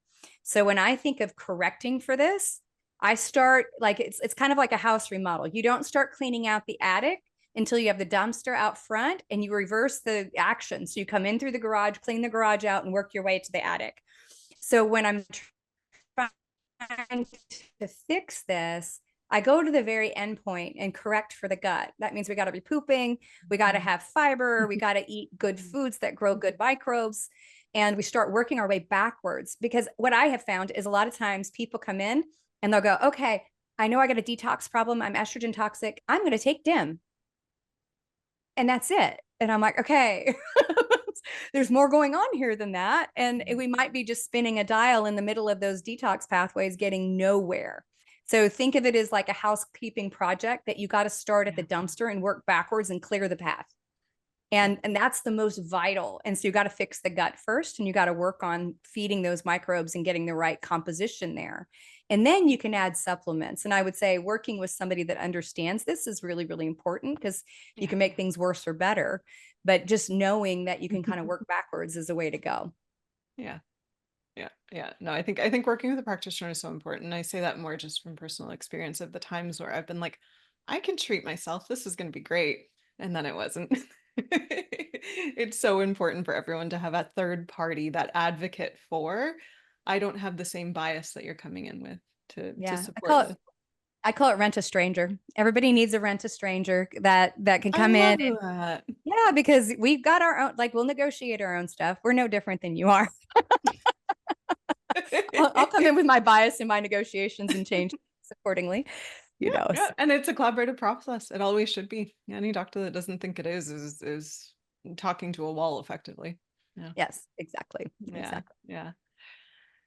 So when I think of correcting for this, I start like it's kind of like a house remodel. You don't start cleaning out the attic until you have the dumpster out front, and you reverse the action. So you come in through the garage, clean the garage out, and work your way to the attic. So when I'm trying to fix this, I go to the very end point and correct for the gut. That means we got to be pooping, we got to have fiber, we got to eat good foods that grow good microbes. And we start working our way backwards, because what I have found is a lot of times people come in and they'll go, okay, I know I got a detox problem. I'm estrogen toxic. I'm going to take DIM. And that's it. And I'm like, okay, there's more going on here than that. And we might be just spinning a dial in the middle of those detox pathways, getting nowhere. So think of it as like a housekeeping project that you got to start at the dumpster and work backwards and clear the path. And that's the most vital. And so you got to fix the gut first, and you got to work on feeding those microbes and getting the right composition there. And then you can add supplements. And I would say working with somebody that understands this is really, really important, because you can make things worse or better. But just knowing that you can kind of work backwards is a way to go. Yeah. Yeah. Yeah. No, I think working with a practitioner is so important. I say that more just from personal experience of the times where I've been like, I can treat myself. This is going to be great. And then it wasn't. It's so important for everyone to have a third party, that advocate for, I don't have the same bias that you're coming in with to support this. I call it rent a stranger. Everybody needs a rent a stranger that can come in. That. Yeah, because we've got our own, like we'll negotiate our own stuff. We're no different than you are. I'll come in with my bias in my negotiations and change accordingly. Yeah, and it's a collaborative process. It always should be. Any doctor that doesn't think it is talking to a wall effectively. Yeah. Yes, exactly. Yeah. Exactly. Yeah.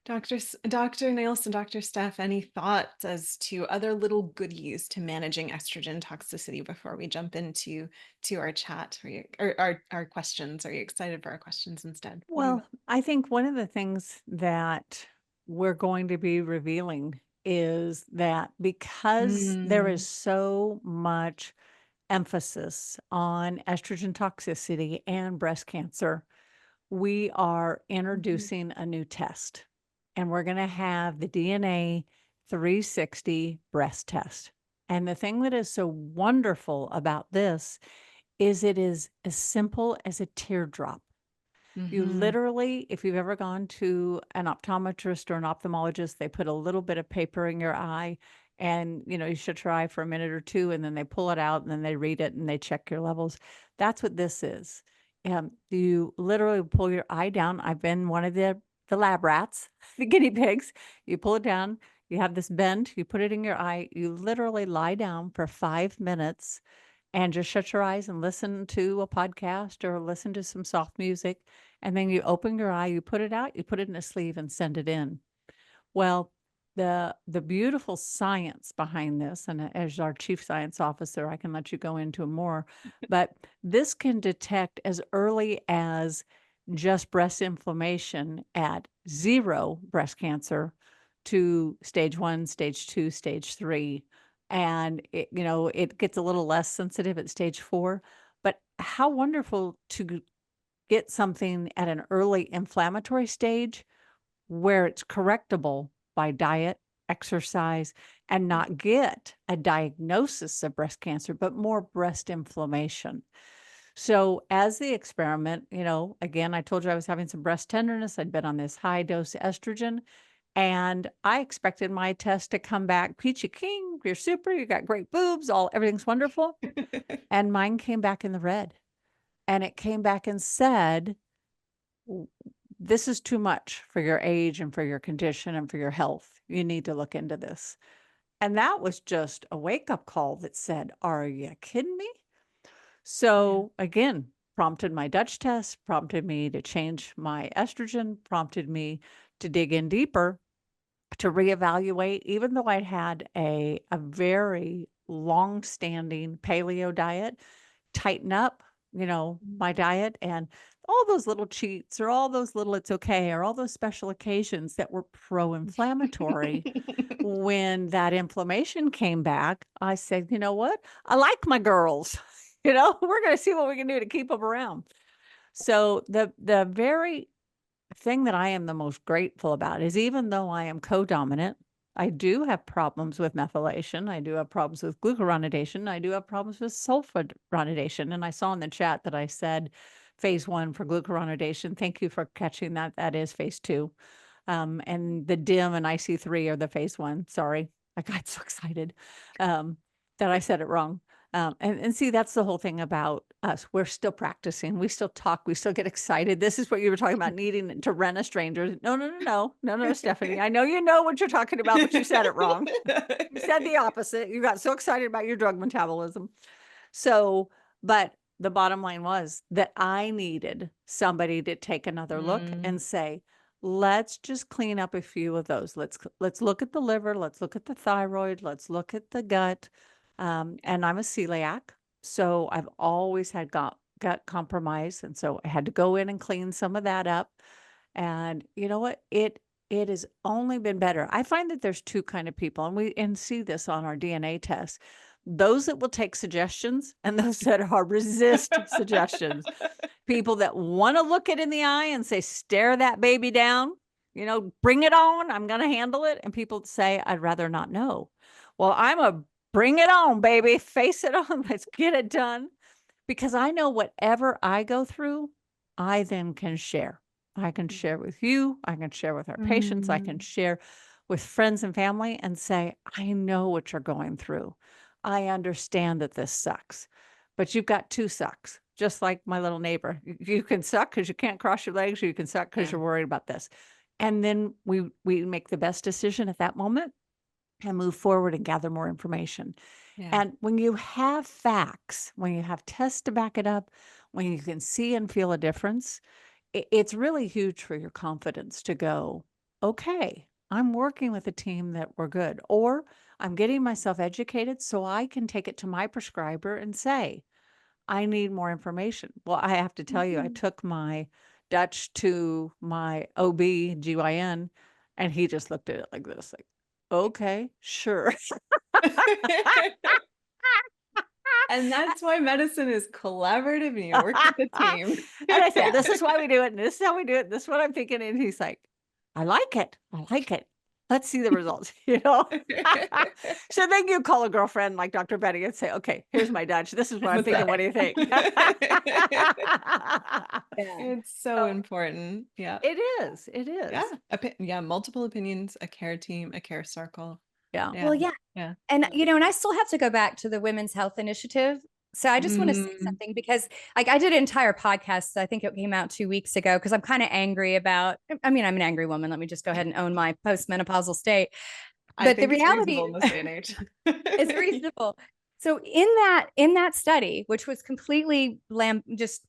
Dr. Nielsen, Dr. Steph, any thoughts as to other little goodies to managing estrogen toxicity before we jump into our chat or our questions? Are you excited for our questions instead? Well, I think one of the things that we're going to be revealing is that because there is so much emphasis on estrogen toxicity and breast cancer, we are introducing a new test, and we're going to have the DNA 360 breast test. And the thing that is so wonderful about this is it is as simple as a teardrop. You literally, if you've ever gone to an optometrist or an ophthalmologist, they put a little bit of paper in your eye, and you should try for a minute or two, and then they pull it out, and then they read it and they check your levels. That's what this is. You literally pull your eye down. I've been one of the lab rats, the guinea pigs. You pull it down, you have this bend, you put it in your eye, you literally lie down for 5 minutes and just shut your eyes and listen to a podcast or listen to some soft music. And then you open your eye, you put it out, you put it in a sleeve and send it in. Well, the beautiful science behind this, and as our chief science officer, I can let you go into more, but this can detect as early as just breast inflammation at 0 breast cancer to stage 1, stage 2, stage 3. And it gets a little less sensitive at stage 4. But how wonderful to get something at an early inflammatory stage where it's correctable by diet, exercise, and not get a diagnosis of breast cancer, but more breast inflammation. So as the experiment, again, I told you I was having some breast tenderness. I'd been on this high dose estrogen, and I expected my test to come back peachy king. You're super. You got great boobs. Everything's wonderful. And mine came back in the red, and it came back and said, this is too much for your age and for your condition and for your health. You need to look into this. And that was just a wake-up call that said, are you kidding me? So again, prompted my Dutch test, prompted me to change my estrogen, prompted me to dig in deeper, to reevaluate, even though I'd had a very long-standing paleo diet, tighten up, my diet, and all those little cheats or all those little it's okay or all those special occasions that were pro-inflammatory. When that inflammation came back, I said, you know what? I like my girls. You know, we're going to see what we can do to keep them around. So the very thing that I am the most grateful about is, even though I am co-dominant, I do have problems with methylation. I do have problems with glucuronidation. I do have problems with sulfuronidation. And I saw in the chat that I said phase 1 for glucuronidation. Thank you for catching that. That is phase 2. And the DIM and IC3 are the phase 1. Sorry, I got so excited that I said it wrong. And see, that's the whole thing about us. We're still practicing. We still talk. We still get excited. This is what you were talking about, needing to rent a stranger. No, Stephanie. I know you know what you're talking about, but you said it wrong. You said the opposite. You got so excited about your drug metabolism. So, but the bottom line was that I needed somebody to take another look and say, let's just clean up a few of those. Let's look at the liver. Let's look at the thyroid. Let's look at the gut. And I'm a celiac, so I've always had gut compromise. And so I had to go in and clean some of that up. And you know what? It has only been better. I find that there's two kind of people, and we see this on our DNA tests. Those that will take suggestions and those that are resist suggestions. People that want to look it in the eye and say, stare that baby down, you know, bring it on, I'm going to handle it. And people say, I'd rather not know. Well, I'm a bring it on, baby. Face it on. Let's get it done. Because I know whatever I go through, I then can share. I can share with you. I can share with our patients. I can share with friends and family and say, I know what you're going through. I understand that this sucks, but you've got two sucks, just like my little neighbor. You can suck because you can't cross your legs, or you can suck because you're worried about this. And then we make the best decision at that moment and move forward and gather more information. And when you have facts, when you have tests to back it up, when you can see and feel a difference, it's really huge for your confidence to go, okay, I'm working with a team that we're good, or I'm getting myself educated so I can take it to my prescriber and say, I need more information. Well, I have to tell you, I took my Dutch to my OB/GYN, and he just looked at it like this, like, okay, sure. And that's why medicine is collaborative and you work with a team. And I said, this is why we do it. And this is how we do it. And this is what I'm thinking. And he's like, I like it. I like it. Let's see the results, you know? So then you call a girlfriend like Dr. Betty and say, okay, here's my Dutch. This is what I'm thinking. What do you think? It's so important. Yeah. It is. It is. Yeah. Multiple opinions, a care team, a care circle. Yeah. Well, yeah. And, you know, and I still have to go back to the Women's Health Initiative. So I just want to say something, because like I did an entire podcast. I think it came out 2 weeks ago, because I'm kind of angry about, I mean, I'm an angry woman. Let me just go ahead and own my postmenopausal state. But the reality in this day and age. it's reasonable. So in that study, which was completely just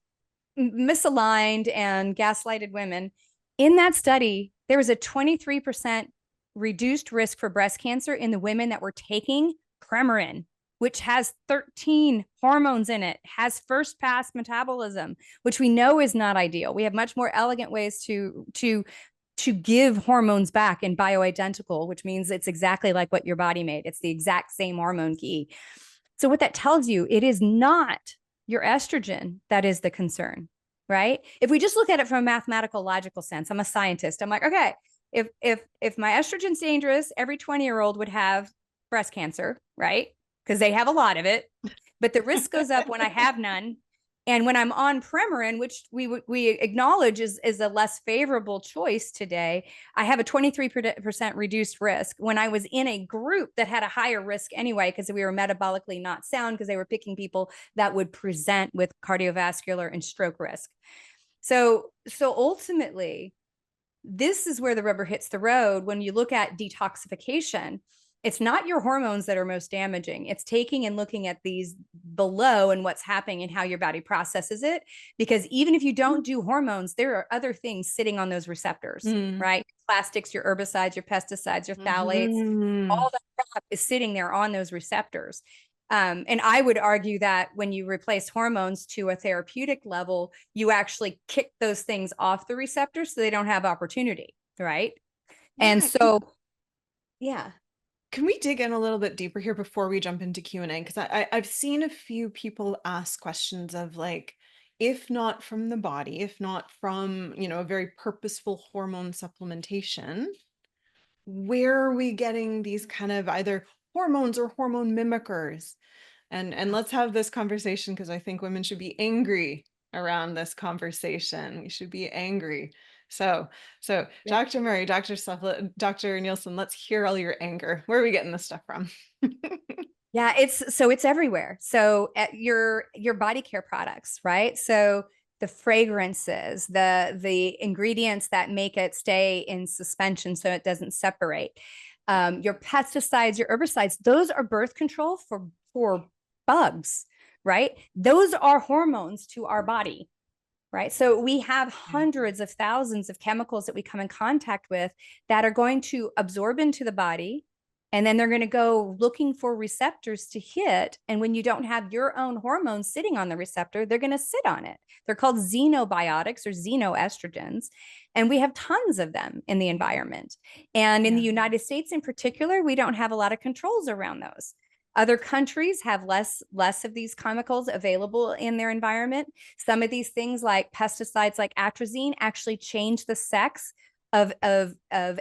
misaligned and gaslighted women, in that study, there was a 23% reduced risk for breast cancer in the women that were taking Premarin, which has 13 hormones in it, has first pass metabolism, which we know is not ideal. We have much more elegant ways to give hormones back in bioidentical, which means it's exactly like what your body made. It's the exact same hormone key. So what that tells you, it is not your estrogen that is the concern, right? If we just look at it from a mathematical, logical sense, I'm a scientist. I'm like, okay, if my estrogen's dangerous, every 20-year-old would have breast cancer, right? Because they have a lot of it, but the risk goes up when I have none. And when I'm on Premarin, which we acknowledge is a less favorable choice today, I have a 23% reduced risk when I was in a group that had a higher risk anyway, because we were metabolically not sound, because they were picking people that would present with cardiovascular and stroke risk. So ultimately, this is where the rubber hits the road. When you look at detoxification, it's not your hormones that are most damaging. It's taking and looking at these below and what's happening and how your body processes it. Because even if you don't do hormones, there are other things sitting on those receptors, right? Plastics, your herbicides, your pesticides, your phthalates, all that crap is sitting there on those receptors. And I would argue that when you replace hormones to a therapeutic level, you actually kick those things off the receptors so they don't have opportunity, right? And so, yeah. Can we dig in a little bit deeper here before we jump into Q&A? Because I've seen a few people ask questions of like, if not from the body, if not from, a very purposeful hormone supplementation, where are we getting these kind of either hormones or hormone mimickers? And let's have this conversation because I think women should be angry around this conversation. We should be angry. So Yeah. Dr. Murray, Dr. Nielsen, let's hear all your anger. Where are we getting this stuff from? Yeah, it's everywhere. So at your body care products, right? So the fragrances, the ingredients that make it stay in suspension so it doesn't separate. Your pesticides, your herbicides, those are birth control for bugs, right? Those are hormones to our body, right? So we have hundreds of thousands of chemicals that we come in contact with that are going to absorb into the body, and then they're going to go looking for receptors to hit. And when you don't have your own hormones sitting on the receptor, they're going to sit on it. They're called xenobiotics or xenoestrogens. And we have tons of them in the environment. And in the United States in particular, we don't have a lot of controls around those. Other countries have less of these chemicals available in their environment. Some of these things like pesticides like atrazine actually change the sex of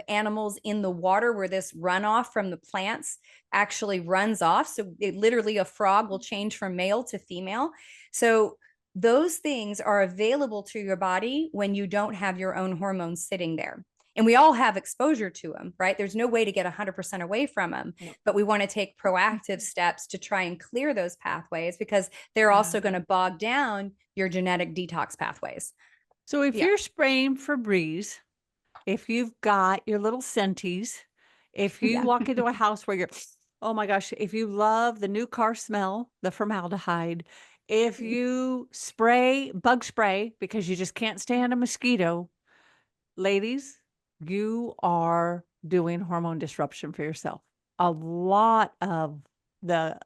animals in the water, where this runoff from the plants actually runs off. So literally a frog will change from male to female. So those things are available to your body when you don't have your own hormones sitting there. And we all have exposure to them, right? There's no way to get 100% away from them, but we want to take proactive steps to try and clear those pathways, because they're also going to bog down your genetic detox pathways. So if you're spraying Febreze, if you've got your little Scenties, if you walk into a house where you're, oh my gosh, if you love the new car smell, the formaldehyde, if you bug spray because you just can't stand a mosquito, ladies, you are doing hormone disruption for yourself. A lot of the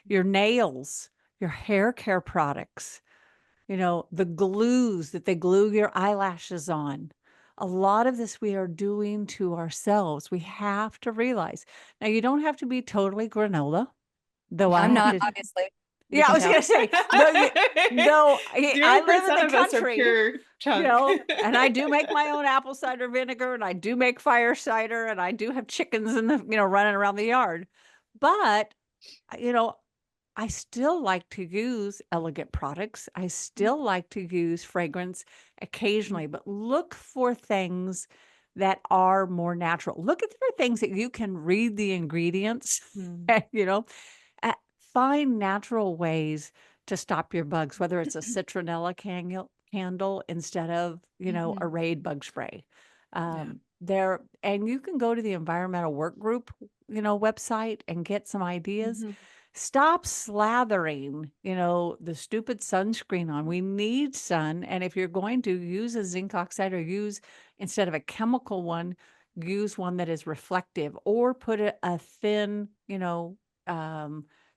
your nails, your hair care products, the glues that they glue your eyelashes on. A lot of this we are doing to ourselves. We have to realize. Now, you don't have to be totally granola, though I'm not, to, obviously. yeah, I was going to say, no, I live in 0% the of us are country, pure chunk. and I do make my own apple cider vinegar, and I do make fire cider, and I do have chickens in the, running around the yard. But, I still like to use elegant products. I still like to use fragrance occasionally, but look for things that are more natural. Look at for things that you can read the ingredients, uh, find natural ways to stop your bugs, whether it's a citronella candle instead of, a Raid bug spray. There, and you can go to the environmental work group, website and get some ideas. Stop slathering, the stupid sunscreen on. We need sun. And if you're going to use a zinc oxide or instead of a chemical one, use one that is reflective, or put a thin,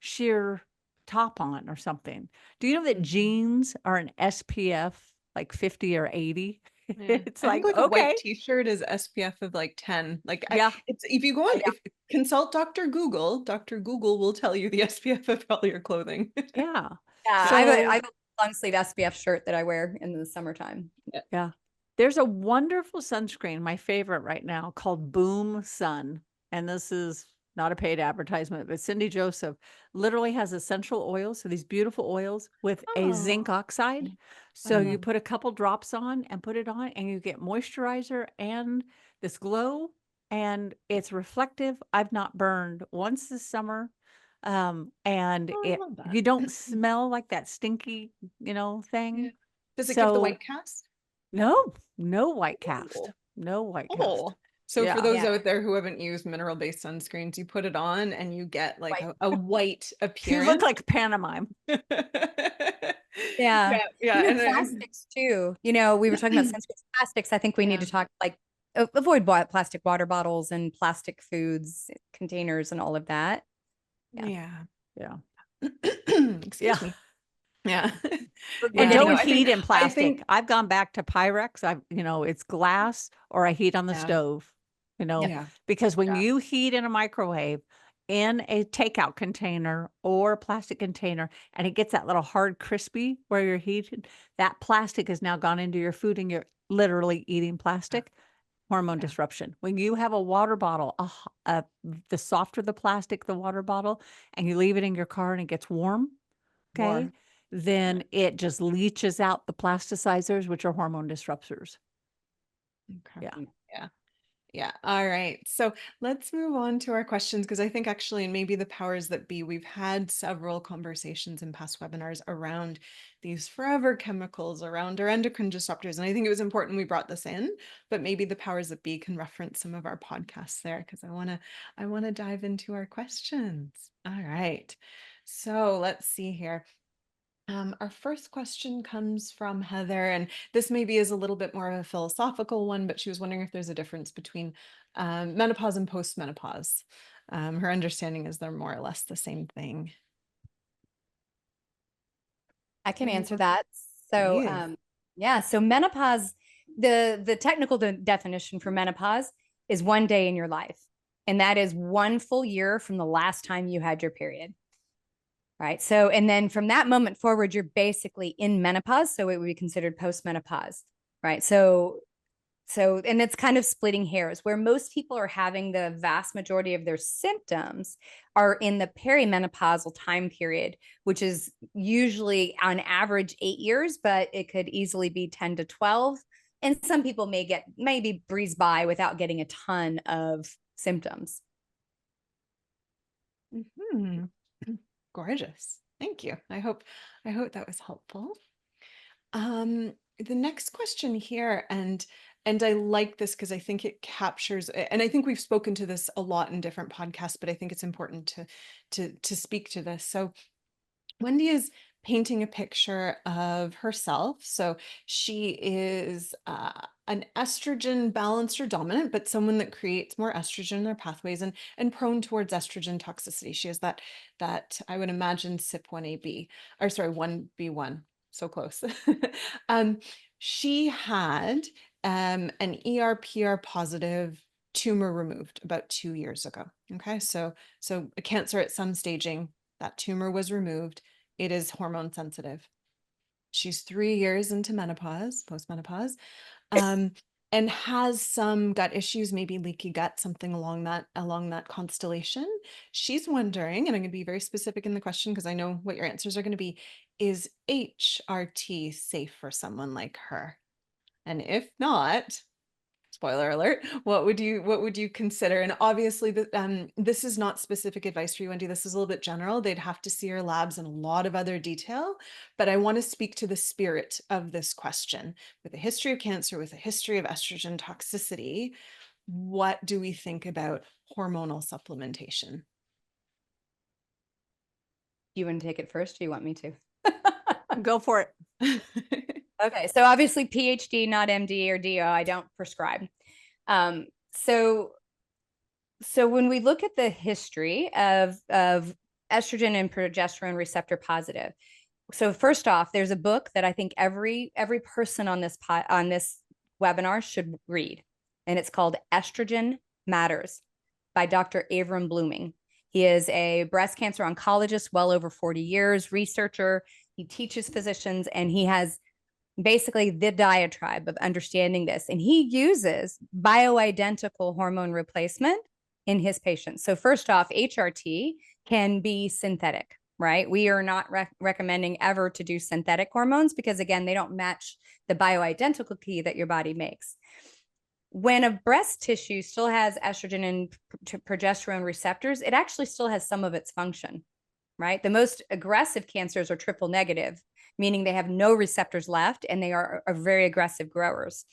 sheer top on or something. Do you know that jeans are an SPF like 50 or 80? It's I think like, a okay. white t-shirt is SPF of like 10. Like Yeah. it's if you go on, consult Dr. Google. Dr. Google will tell you the SPF of all your clothing. Yeah. So- I have a long sleeve SPF shirt that I wear in the summertime. Yeah. There's a wonderful sunscreen, my favorite right now, called Boom Sun. And this is not a paid advertisement, but Cindy Joseph literally has essential oils. So these beautiful oils with a zinc oxide. So you put a couple drops on and put it on, and you get moisturizer and this glow, and it's reflective. I've not burned once this summer. And I love that. you don't smell like that stinky, thing. Yeah. Does it give the white cast? No white cast. Cool. No white cast. Oh. So Yeah. for those out there who haven't used mineral-based sunscreens, you put it on and you get like a white You appearance. look like pantomime. Yeah. And plastics too. We were talking about sunscreens. Plastics, I think we need to talk like avoid plastic water bottles and plastic foods containers and all of that. Yeah. Excuse me. Yeah. And Yeah. don't heat in plastic. I've gone back to Pyrex. It's glass, or I heat on the stove. Yeah. because when Yeah. you heat in a microwave in a takeout container or a plastic container and it gets that little hard crispy where you're heated, that plastic has now gone into your food and you're literally eating plastic. Hormone Yeah. disruption. When you have a water bottle, the softer the plastic, the water bottle, and you leave it in your car and it gets warm, okay, Warm. then it just leaches out the plasticizers, which are hormone disruptors. Okay. Yeah. Yeah. Yeah. All right. So let's move on to our questions because I think actually, and maybe the powers that be, we've had several conversations in past webinars around these forever chemicals, around our endocrine disruptors. And I think it was important we brought this in, but maybe the powers that be can reference some of our podcasts there because I want to dive into our questions. All right. So let's see here. Our first question comes from Heather, and this maybe is a little bit more of a philosophical one, but she was wondering if there's a difference between menopause and postmenopause. Her understanding is they're more or less the same thing. I can Are you answer both- that. So, Please. yeah, so menopause, the technical definition for menopause is 1 day in your life. And that is 1 full year from the last time you had your period. Right. So, and then from that moment forward, you're basically in menopause. So it would be considered postmenopause. Right. So, and it's kind of splitting hairs where most people are having the vast majority of their symptoms are in the perimenopausal time period, which is usually on average 8 years, but it could easily be 10 to 12. And some people maybe breeze by without getting a ton of symptoms. Mhm. Gorgeous. Thank you. I hope that was helpful. The next question here, and I like this because I think it captures, and I think we've spoken to this a lot in different podcasts, but I think it's important to speak to this. So Wendy is painting a picture of herself. So she is an estrogen balanced or dominant, but someone that creates more estrogen in their pathways and prone towards estrogen toxicity. She has that I would imagine CYP1A1B, or sorry, 1B1. So close. um, she had an ER/PR positive tumor removed about 2 years ago. Okay, so a cancer at some staging, that tumor was removed. It is hormone sensitive. She's 3 years into menopause, postmenopause, and has some gut issues, maybe leaky gut, something along that constellation. She's wondering, and I'm going to be very specific in the question because I know what your answers are going to be, is HRT safe for someone like her? And if not, spoiler alert, what would you consider? And obviously this is not specific advice for you, Wendy. This is a little bit general. They'd have to see your labs and a lot of other detail, but I want to speak to the spirit of this question. With a history of cancer, with a history of estrogen toxicity, what do we think about hormonal supplementation? Do you want to take it first? Or do you want me to? Go for it. Okay, so obviously PhD, not MD or DO. I don't prescribe. So when we look at the history of estrogen and progesterone receptor positive, so first off, there's a book that I think every person on this webinar should read, and it's called Estrogen Matters by Dr. Avram Blooming. He is a breast cancer oncologist, well over 40 years, researcher. He teaches physicians, and he has basically the diatribe of understanding this. And he uses bioidentical hormone replacement in his patients. So first off, HRT can be synthetic, right? We are not recommending ever to do synthetic hormones because, again, they don't match the bioidentical key that your body makes. When a breast tissue still has estrogen and progesterone receptors, it actually still has some of its function, right? The most aggressive cancers are triple negative, meaning they have no receptors left and they are very aggressive growers.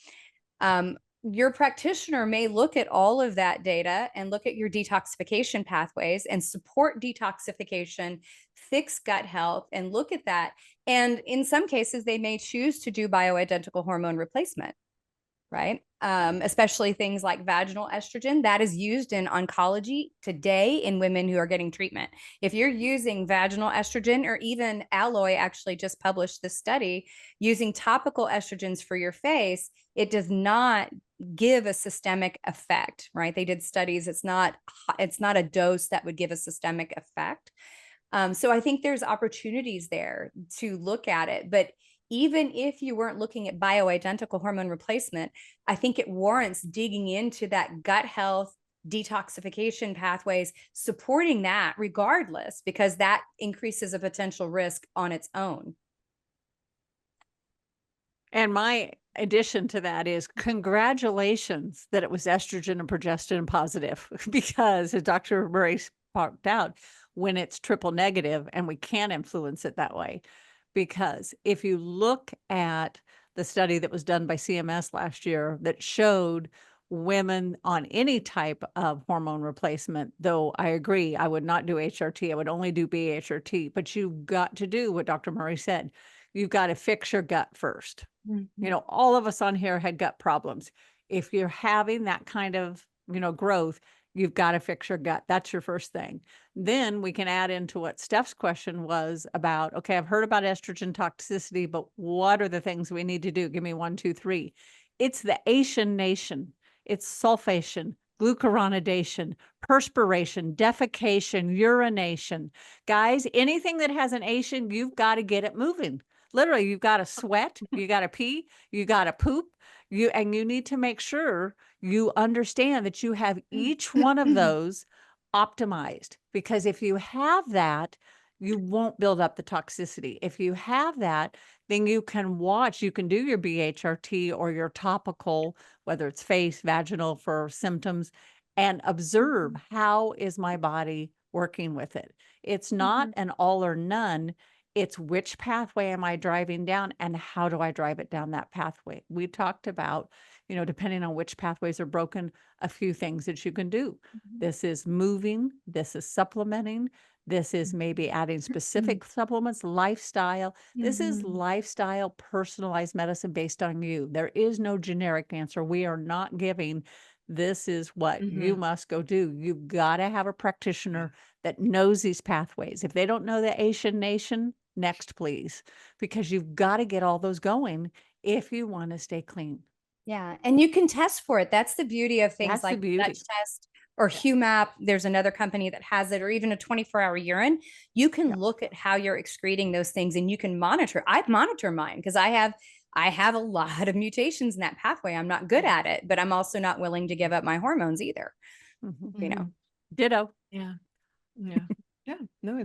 Your practitioner may look at all of that data and look at your detoxification pathways and support detoxification, fix gut health, and look at that. And in some cases, they may choose to do bioidentical hormone replacement. right? Especially things like vaginal estrogen that is used in oncology today in women who are getting treatment. If you're using vaginal estrogen, or even Alloy actually just published this study using topical estrogens for your face, it does not give a systemic effect, right? They did studies. It's not a dose that would give a systemic effect. So I think there's opportunities there to look at it. But even if you weren't looking at bioidentical hormone replacement, I think it warrants digging into that gut health detoxification pathways, supporting that regardless, because that increases a potential risk on its own. And my addition to that is congratulations that it was estrogen and progestin positive, because as Dr. Murray pointed out, when it's triple negative, and we can influence it that way. Because if you look at the study that was done by CMS last year that showed women on any type of hormone replacement, though I agree, I would not do HRT, I would only do BHRT, but you've got to do what Dr. Murray said. You've got to fix your gut first. You know, all of us on here had gut problems. If you're having that kind of, growth, you've got to fix your gut. That's your first thing. Then we can add into what Steph's question was about, okay, I've heard about estrogen toxicity, but what are the things we need to do? Give me 1, 2, 3. It's the Asian nation. It's sulfation, glucuronidation, perspiration, defecation, urination. Guys, anything that has an Asian, you've got to get it moving. Literally, you've got to sweat, you got to pee, you got to poop, and you need to make sure you understand that you have each one of those optimized, because if you have that, you won't build up the toxicity. If you have that, then you can do your BHRT or your topical, whether it's face, vaginal for symptoms, and observe how is my body working with it. It's not an all or none. It's which pathway am I driving down, and how do I drive it down that pathway? We talked about, depending on which pathways are broken, a few things that you can do. This is moving, this is supplementing, this is maybe adding specific supplements, lifestyle. This is lifestyle, personalized medicine based on you. There is no generic answer. We are not giving, this is what you must go do. You've got to have a practitioner that knows these pathways. If they don't know the Asian nation, next, please, because you've got to get all those going if you want to stay clean. Yeah. And you can test for it. That's the beauty of things That's the like beauty. Dutch test or HUMAP. There's another company that has it, or even a 24-hour urine. You can look at how you're excreting those things, and you can monitor. I monitor mine because I have a lot of mutations in that pathway. I'm not good at it, but I'm also not willing to give up my hormones either. Ditto. Yeah. Yeah. Yeah. No,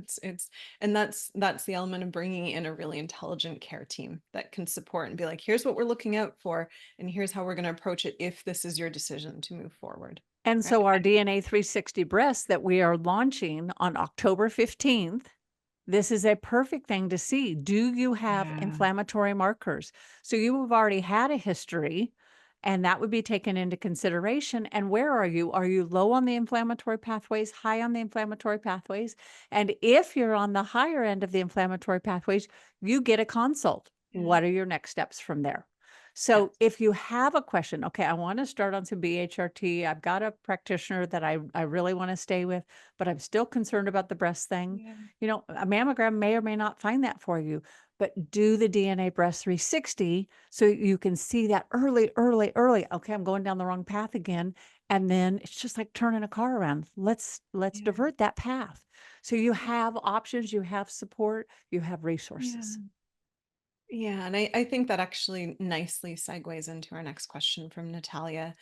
and that's the element of bringing in a really intelligent care team that can support and be like, here's what we're looking out for, and here's how we're going to approach it if this is your decision to move forward. And Right? so our DNA 360 breast that we are launching on October 15th, this is a perfect thing to see. Do you have inflammatory markers? So you have already had a history, and that would be taken into consideration. And where are you? Are you low on the inflammatory pathways, high on the inflammatory pathways? And if you're on the higher end of the inflammatory pathways, you get a consult. What are your next steps from there? So if you have a question, okay, I want to start on some BHRT. I've got a practitioner that I really want to stay with, but I'm still concerned about the breast thing. A mammogram may or may not find that for you, but do the DNA breast 360 so you can see that early. Okay, I'm going down the wrong path again. And then it's just like turning a car around. Let's divert that path. So you have options, you have support, you have resources. Yeah, and I think that actually nicely segues into our next question from Natalia.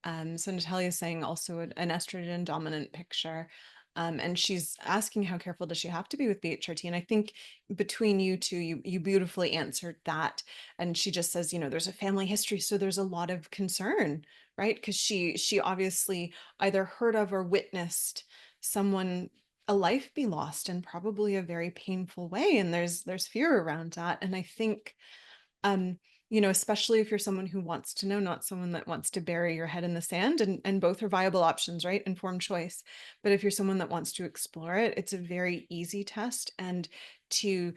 So Natalia is saying also an estrogen dominant picture. And she's asking how careful does she have to be with BHRT? And I think between you two, you beautifully answered that. And she just says, there's a family history, so there's a lot of concern, right? Because she obviously either heard of or witnessed a life be lost in probably a very painful way, and there's fear around that. And I think um especially if you're someone who wants to know, not someone that wants to bury your head in the sand, and both are viable options, right? Informed choice. But if you're someone that wants to explore it, it's a very easy test. And to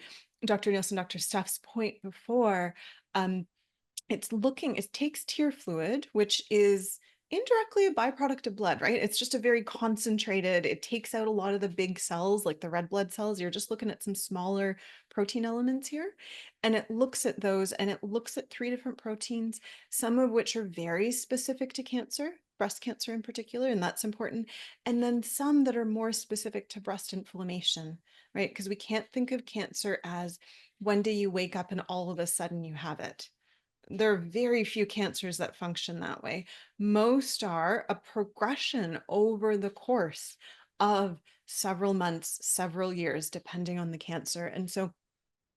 Dr. Nielsen, Dr. Steph's point before, it takes tear fluid, which is indirectly a byproduct of blood, right? It's just a very concentrated, it takes out a lot of the big cells, like the red blood cells. You're just looking at some smaller protein elements here. And it looks at those, and it looks at 3 different proteins, some of which are very specific to cancer, breast cancer in particular, and that's important. And then some that are more specific to breast inflammation, right? Because we can't think of cancer as one day you wake up and all of a sudden you have it. There are very few cancers that function that way. Most are a progression over the course of several months, several years, depending on the cancer. And so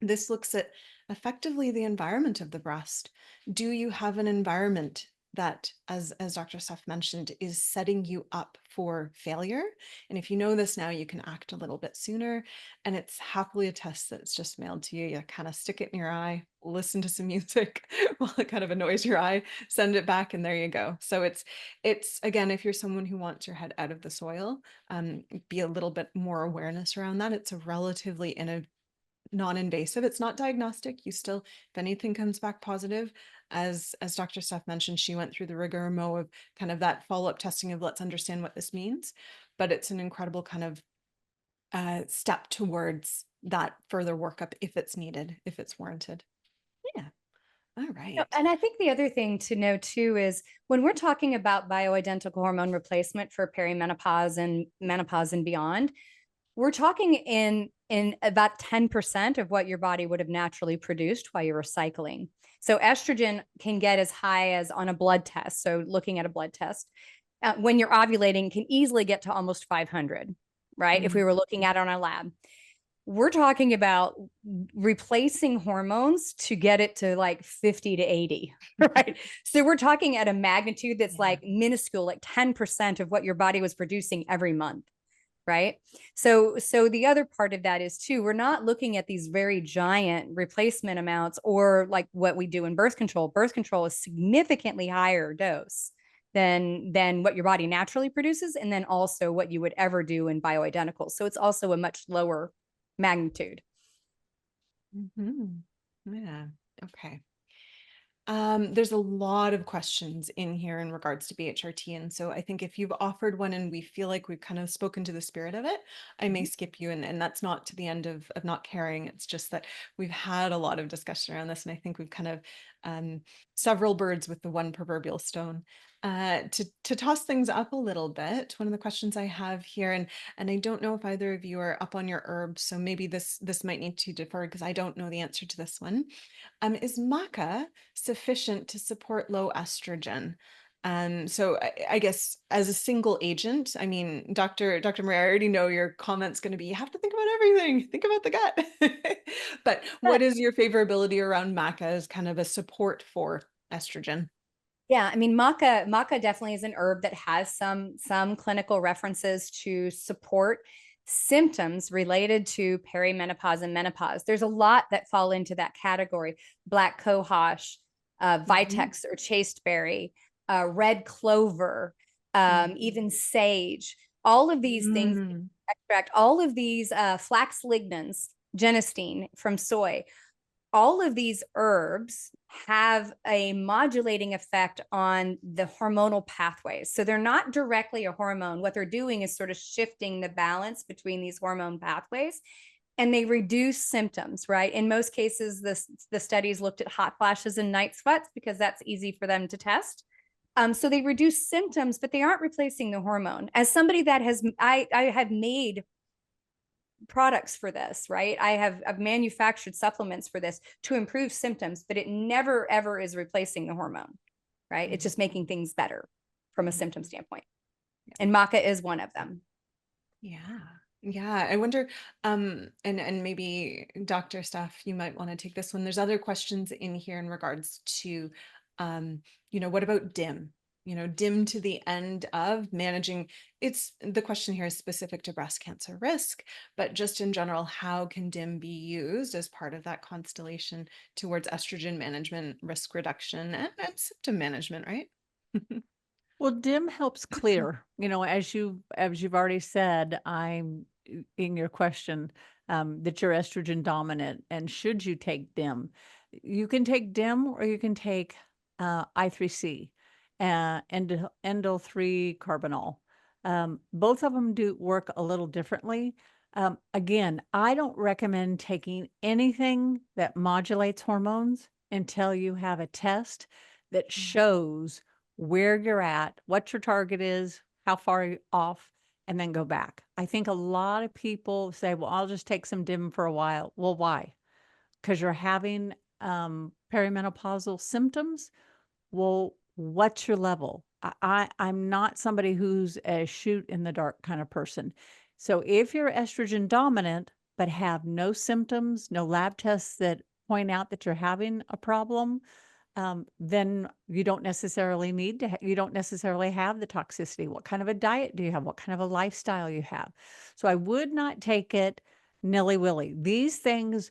this looks at effectively the environment of the breast. Do you have an environment that, as Dr. Steph mentioned, is setting you up for failure? And if you know this now, you can act a little bit sooner. And it's happily a test that's just mailed to you. You kind of stick it in your eye, listen to some music while it kind of annoys your eye, send it back, and there you go. So it's again, if you're someone who wants your head out of the soil, be a little bit more awareness around that. It's a relatively non-invasive. It's not diagnostic. You still, if anything comes back positive, as Dr. Steph mentioned, she went through the rigmarole of kind of that follow-up testing of let's understand what this means. But it's an incredible kind of step towards that further workup if it's needed, if it's warranted. Yeah. All right. And I think the other thing to know too is when we're talking about bioidentical hormone replacement for perimenopause and menopause and beyond, we're talking in about 10% of what your body would have naturally produced while you were cycling. So estrogen can get as high as on a blood test. So looking at a blood test, when you're ovulating, can easily get to almost 500, right? If we were looking at it on a lab. We're talking about replacing hormones to get it to like 50 to 80, right? So we're talking at a magnitude that's like minuscule, like 10% of what your body was producing every month. Right. So the other part of that is too, we're not looking at these very giant replacement amounts or like what we do in birth control. Birth control is significantly higher dose than what your body naturally produces. And then also what you would ever do in bioidenticals. So it's also a much lower magnitude. Yeah. Okay. There's a lot of questions in here in regards to BHRT. And so I think if you've offered one and we feel like we've kind of spoken to the spirit of it, I may skip you. And that's not to the end of not caring. It's just that we've had a lot of discussion around this. And I think we've kind of several birds with the one proverbial stone. To toss things up a little bit, one of the questions I have here, and I don't know if either of you are up on your herbs, so maybe this might need to defer because I don't know the answer to this one. Is maca sufficient to support low estrogen? So I guess as a single agent, I mean, Dr. Maria, I already know your comment's going to be, you have to think about everything, think about the gut. But what is your favorability around maca as kind of a support for estrogen? Yeah, I mean, maca definitely is an herb that has some clinical references to support symptoms related to perimenopause and menopause. There's a lot that fall into that category: black cohosh, vitex or chasteberry, red clover, even sage. All of these things, extract, all of these flax lignans, genistein from soy. All of these herbs have a modulating effect on the hormonal pathways. So they're not directly a hormone. What they're doing is sort of shifting the balance between these hormone pathways, and they reduce symptoms, right? In most cases, the studies looked at hot flashes and night sweats because that's easy for them to test. So they reduce symptoms, but they aren't replacing the hormone. As somebody that I have made products for this, right? I've manufactured supplements for this to improve symptoms, but it never ever is replacing the hormone, right? It's just making things better from a symptom standpoint. And maca is one of them. Yeah. Yeah, I wonder, and maybe Dr. Steph, you might want to take this one. There's other questions in here in regards to, what about DIM? DIM to the end of managing. The question here is specific to breast cancer risk, but just in general, how can DIM be used as part of that constellation towards estrogen management, risk reduction, and symptom management, right? Well, DIM helps clear, as you've already said, I'm in your question, that you're estrogen dominant, and should you take DIM? You can take DIM or you can take I3C, endo 3 carbinol. Both of them do work a little differently. Again, I don't recommend taking anything that modulates hormones until you have a test that shows where you're at, what your target is, how far off, and then go back. I think a lot of people say, well, I'll just take some DIM for a while. Well, why? Because you're having perimenopausal symptoms. Well, what's your level? I'm not somebody who's a shoot in the dark kind of person. So if you're estrogen dominant, but have no symptoms, no lab tests that point out that you're having a problem, then you don't necessarily need to, you don't necessarily have the toxicity. What kind of a diet do you have? What kind of a lifestyle you have? So I would not take it nilly-willy. These things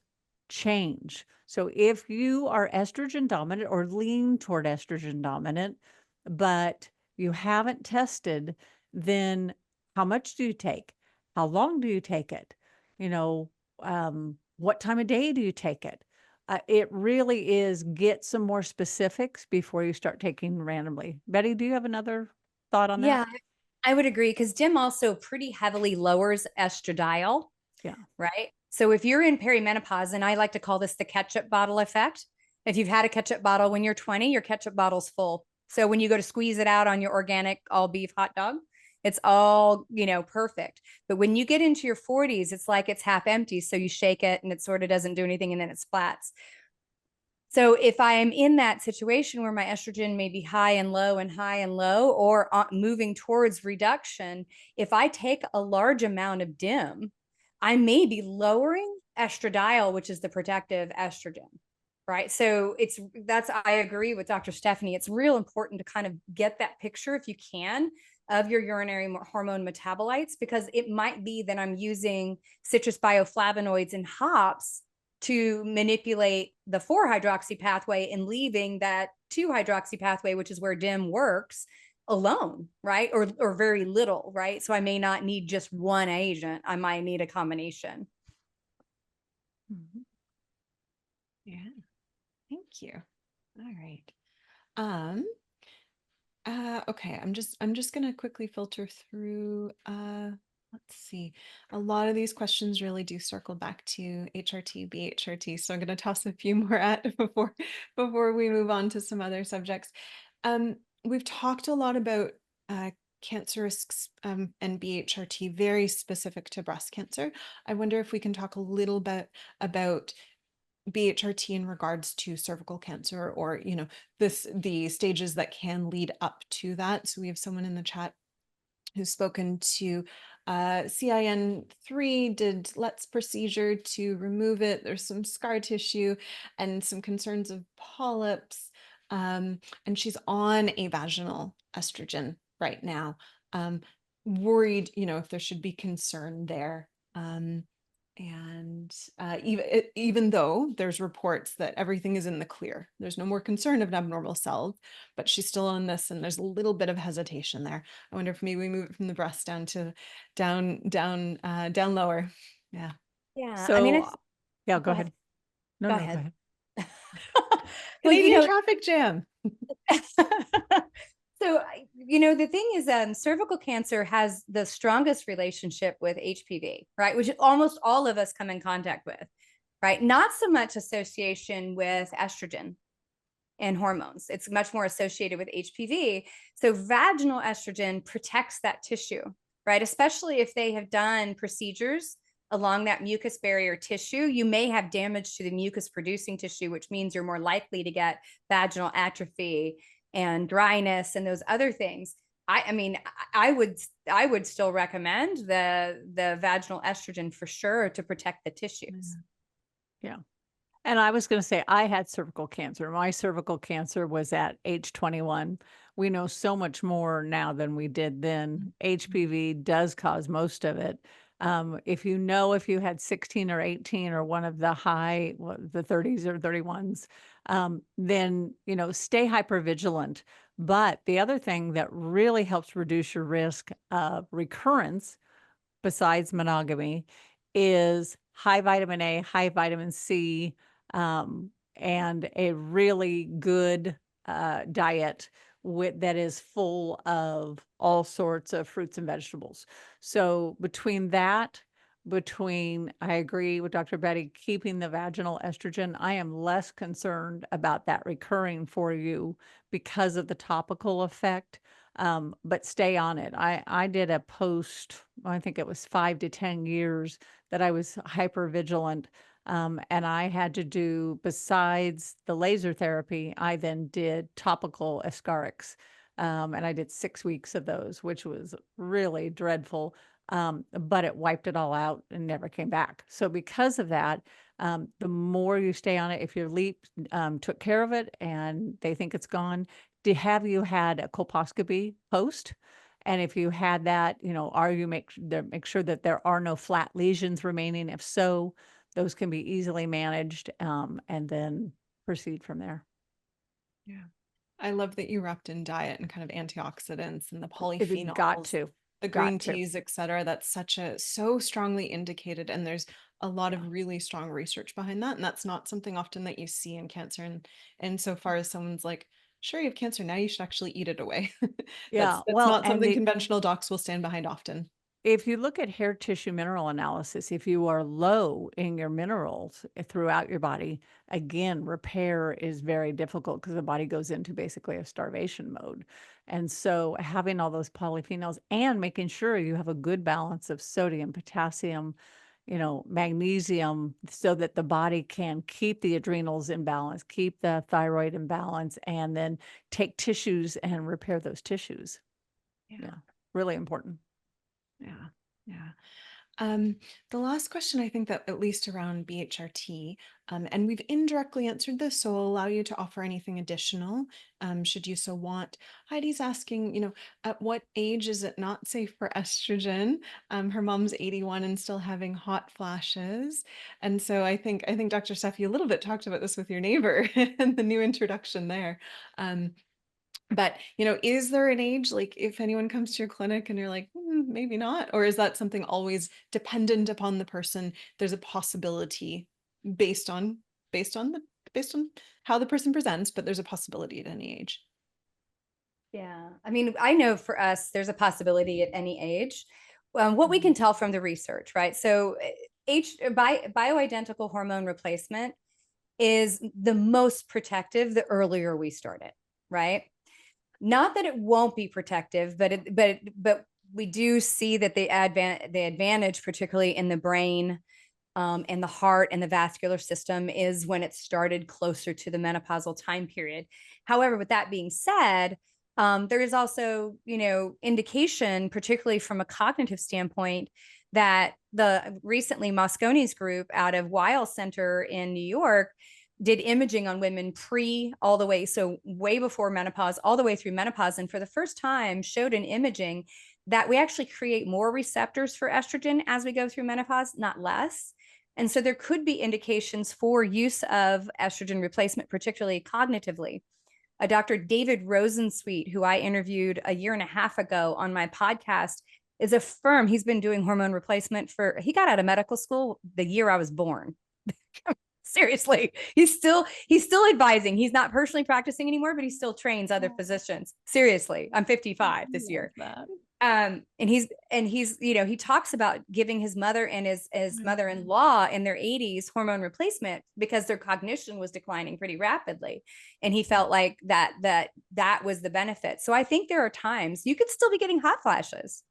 change. So if you are estrogen dominant or lean toward estrogen dominant, but you haven't tested, then how much do you take? How long do you take it? You know, what time of day do you take it? It really is get some more specifics before you start taking randomly. Betty, do you have another thought on that? Yeah, I would agree because DIM also pretty heavily lowers estradiol. Yeah. Right. So if you're in perimenopause, and I like to call this the ketchup bottle effect. If you've had a ketchup bottle when you're 20, your ketchup bottle's full. So when you go to squeeze it out on your organic all beef hot dog, it's all, perfect. But when you get into your 40s, it's like it's half empty. So you shake it and it sort of doesn't do anything and then it splats. So if I am in that situation where my estrogen may be high and low and high and low, or moving towards reduction, if I take a large amount of DIM, I may be lowering estradiol, which is the protective estrogen, right? So I agree with Dr. Stephanie. It's real important to kind of get that picture, if you can, of your urinary hormone metabolites, because it might be that I'm using citrus bioflavonoids and hops to manipulate the 4-hydroxy pathway and leaving that 2-hydroxy pathway, which is where DIM works, alone, right? Or very little, right? So I may not need just one agent. I might need a combination. Mhm. Yeah. Thank you. All right. Okay, I'm just gonna quickly filter through. Let's see. A lot of these questions really do circle back to HRT, BHRT, so I'm gonna toss a few more at before we move on to some other subjects. We've talked a lot about cancer risks and BHRT, very specific to breast cancer. I wonder if we can talk a little bit about BHRT in regards to cervical cancer, or the stages that can lead up to that. So we have someone in the chat who's spoken to CIN3, did LETS procedure to remove it. There's some scar tissue and some concerns of polyps, and she's on a vaginal estrogen right now. Worried, if there should be concern there. And even though there's reports that everything is in the clear, there's no more concern of abnormal cells, but she's still on this, and there's a little bit of hesitation there. I wonder if maybe we move it from the breast down to down lower. Yeah. Yeah. So, I mean, yeah, go go ahead. No, Go no, ahead. go ahead. Well, Canadian traffic jam. So, the thing is, cervical cancer has the strongest relationship with HPV, right? Which almost all of us come in contact with, right? Not so much association with estrogen and hormones. It's much more associated with HPV. So vaginal estrogen protects that tissue, right? Especially if they have done procedures along that mucus barrier tissue, you may have damage to the mucus producing tissue, which means you're more likely to get vaginal atrophy and dryness and those other things. I would still recommend the vaginal estrogen for sure to protect the tissues. Yeah. And I was going to say, I had cervical cancer. My cervical cancer was at age 21. We know so much more now than we did then. HPV does cause most of it. If you had 16 or 18 or one of the the 30s or 31s, then, stay hypervigilant. But the other thing that really helps reduce your risk of recurrence, besides monogamy, is high vitamin A, high vitamin C, and a really good diet that is full of all sorts of fruits and vegetables. So I agree with Dr. Betty, keeping the vaginal estrogen, I am less concerned about that recurring for you because of the topical effect. But stay on it. I did a post, I think it was 5 to 10 years that I was hyper vigilant. And I had to do, besides the laser therapy, I then did topical Ascarix. And I did 6 weeks of those, which was really dreadful. But it wiped it all out and never came back. So because of that, the more you stay on it, if your leap took care of it and they think it's gone, have you had a colposcopy post? And if you had that, are you make sure that there are no flat lesions remaining? If so, those can be easily managed, and then proceed from there. Yeah. I love that you wrapped in diet and kind of antioxidants and the If you got polyphenols, to, the green teas, et cetera. That's so strongly indicated. And there's a lot Yeah. of really strong research behind that. And that's not something often that you see in cancer. And so far as someone's like, sure, you have cancer now, you should actually eat it away. Yeah. That's Well, not and something conventional docs will stand behind often. if you look at hair tissue mineral analysis, if you are low in your minerals throughout your body, again, repair is very difficult because the body goes into basically a starvation mode. And so having all those polyphenols and making sure you have a good balance of sodium, potassium, magnesium, so that the body can keep the adrenals in balance, keep the thyroid in balance, and then take tissues and repair those tissues. Yeah, really important. Yeah. Yeah. The last question, I think that at least around BHRT, and we've indirectly answered this, so I'll allow you to offer anything additional, should you so want. Heidi's asking, at what age is it not safe for estrogen? Her mom's 81 and still having hot flashes. And so I think Dr. Steph, you a little bit talked about this with your neighbor and the new introduction there. But, is there an age, like if anyone comes to your clinic and you're like, maybe not, or is that something always dependent upon the person? There's a possibility based on based on the based on how the person presents, but there's a possibility at any age. Yeah. I mean, I know for us, there's a possibility at any age. What we can tell from the research, right? So, bioidentical hormone replacement is the most protective the earlier we start it, right? Not that it won't be protective, but we do see that the advantage, particularly in the brain, and the heart and the vascular system, is when it's started closer to the menopausal time period. However, with that being said, there is also, indication, particularly from a cognitive standpoint, that the recently Mosconi's group out of Weill Center in New York did imaging on women all the way, so way before menopause, all the way through menopause, and for the first time showed in imaging that we actually create more receptors for estrogen as we go through menopause, not less. And so there could be indications for use of estrogen replacement, particularly cognitively. Dr. David Rosensweet, who I interviewed a year and a half ago on my podcast, he's been doing hormone replacement he got out of medical school the year I was born. Seriously, he's still advising. He's not personally practicing anymore, but he still trains other physicians. Seriously, I'm 55 this year. And he's he talks about giving his mother and his mother-in-law in their 80s hormone replacement because their cognition was declining pretty rapidly, and he felt like that was the benefit. So I think there are times you could still be getting hot flashes.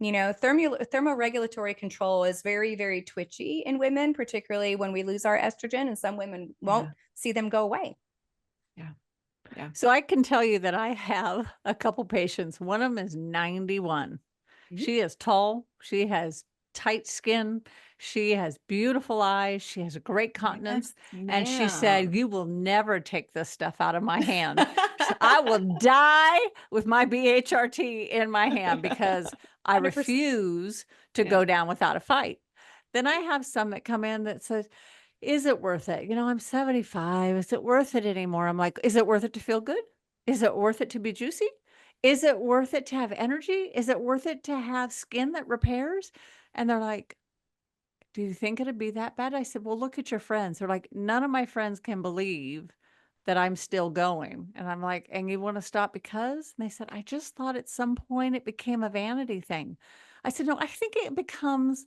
Thermoregulatory control is very, very twitchy in women, particularly when we lose our estrogen, and some women won't see them go away. Yeah. Yeah. So I can tell you that I have a couple patients. One of them is 91. She is tall. She has tight skin. She has beautiful eyes. She has a great continence. And she said, you will never take this stuff out of my hand. I will die with my BHRT in my hand because I 100%. refuse to go down without a fight. Then I have some that come in that says, is it worth it? I'm 75. Is it worth it anymore? I'm like, is it worth it to feel good? Is it worth it to be juicy? Is it worth it to have energy? Is it worth it to have skin that repairs? And they're like, do you think it'd be that bad? I said, well, look at your friends. They're like, none of my friends can believe that I'm still going. And I'm like, and you want to stop because? And they said, I just thought at some point it became a vanity thing. I said, no, I think it becomes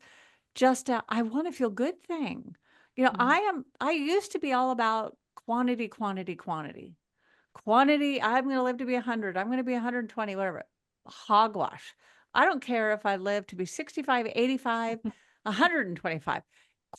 just a, I want to feel good thing. You know, Mhm. I used to be all about quantity, quantity, quantity. Quantity, I'm going to live to be 100. I'm going to be 120, whatever. Hogwash. I don't care if I live to be 65, 85, 125.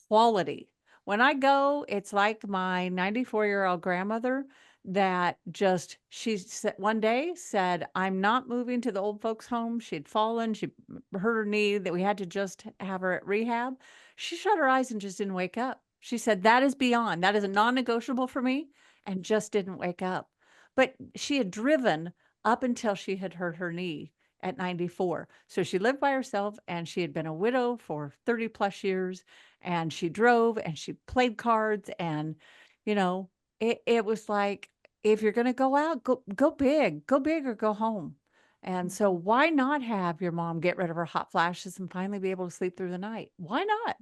Quality. When I go, it's like my 94-year-old grandmother that just, she said one day said, I'm not moving to the old folks home. She'd fallen, she hurt her knee that we had to just have her at rehab. She shut her eyes and just didn't wake up. She said, that is beyond, that is a non-negotiable for me, and just didn't wake up. But she had driven up until she had hurt her knee at 94. So she lived by herself and she had been a widow for 30 plus years, and she drove and she played cards, and you know, it was like, if you're going to go out, go big or go home. And so Mhm. why not have your mom get rid of her hot flashes and finally be able to sleep through the night? Why not?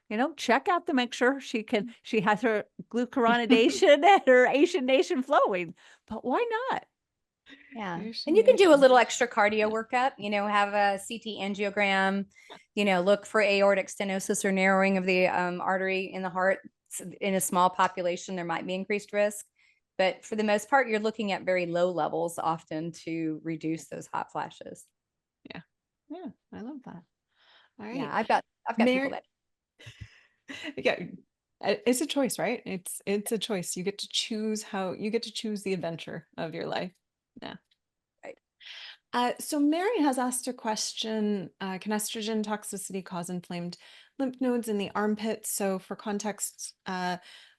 You know, check out to make sure she has her glucuronidation and her Asian nation flowing. But why not? Yeah. And you can do a Nation. little extra cardio Yeah. workup, have a CT angiogram, look for aortic stenosis or narrowing of the artery in the heart. In a small population, there might be increased risk. But for the most part, you're looking at very low levels often to reduce those hot flashes. Yeah. Yeah. I love that. All Yeah, right. I've got people Mary, that yeah, it's a choice, right? It's a choice. You get to choose you get to choose the adventure of your life. Yeah. right. So Mary has asked a question, can estrogen toxicity cause inflamed lymph nodes in the armpits? So for context,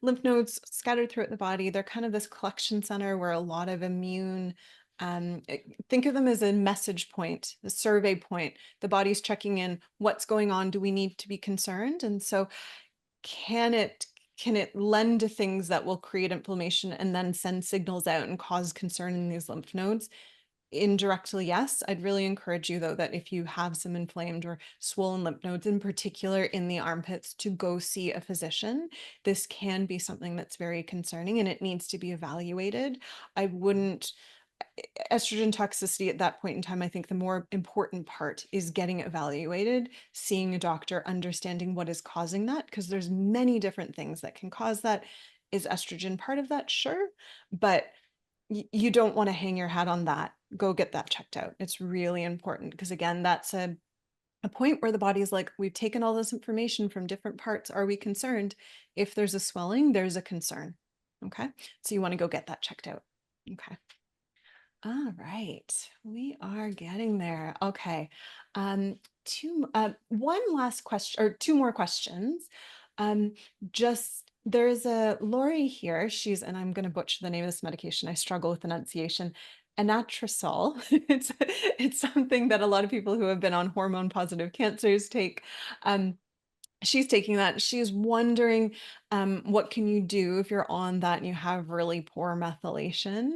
lymph nodes scattered throughout the body, they're kind of this collection center where a lot of immune, think of them as a message point, the survey point. The body's checking in, what's going on? Do we need to be concerned? And so can it lend to things that will create inflammation and then send signals out and cause concern in these lymph nodes? Indirectly, yes. I'd really encourage you, though, that if you have some inflamed or swollen lymph nodes, in particular in the armpits, to go see a physician. This can be something that's very concerning and it needs to be evaluated. I wouldn't, estrogen toxicity at that point in time, I think the more important part is getting evaluated, seeing a doctor, understanding what is causing that, because there's many different things that can cause that. Is estrogen part of that? Sure. But you don't want to hang your hat on that. Go get that checked out. It's really important because, again, that's a point where the body is like, we've taken all this information from different parts. Are we concerned? If there's a swelling, there's a concern. Okay. So you want to go get that checked out. Okay. All right. We are getting there. Okay. One last question or two more questions. Um, there's a Lori here. And I'm going to butcher the name of this medication. I struggle with enunciation. Anastrozole. It's something that a lot of people who have been on hormone positive cancers take. She's taking that. She's wondering, what can you do if you're on that and you have really poor methylation?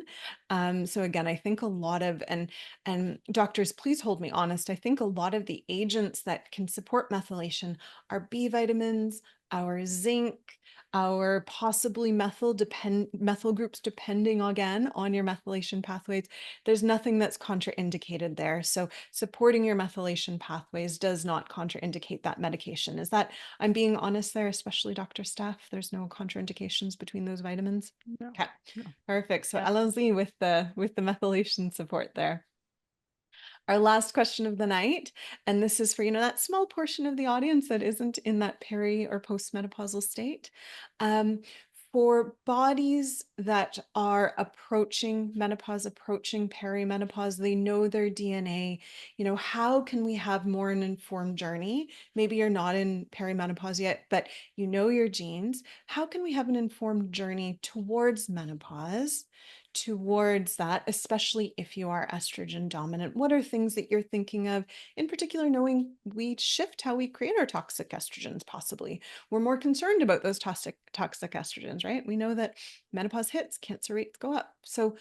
So again, I think a lot of, and doctors, please hold me honest. I think a lot of the agents that can support methylation are B vitamins, our zinc, our possibly methyl groups, depending again on your methylation pathways. There's nothing that's contraindicated there. So supporting your methylation pathways does not contraindicate that medication. I'm being honest there, especially Dr. Staff. There's no contraindications between those vitamins. No, Okay, no. perfect. So Yeah. Allons-y with the methylation support there. Our last question of the night, and this is for, that small portion of the audience that isn't in that peri or postmenopausal state. For bodies that are approaching menopause, approaching perimenopause, they know their DNA, how can we have more an informed journey? Maybe you're not in perimenopause yet, but you know your genes. How can we have an informed journey towards menopause? Towards that, especially if you are estrogen dominant? What are things that you're thinking of, in particular, knowing we shift how we create our toxic estrogens, possibly? We're more concerned about those toxic estrogens, right? We know that menopause hits, cancer rates go up. So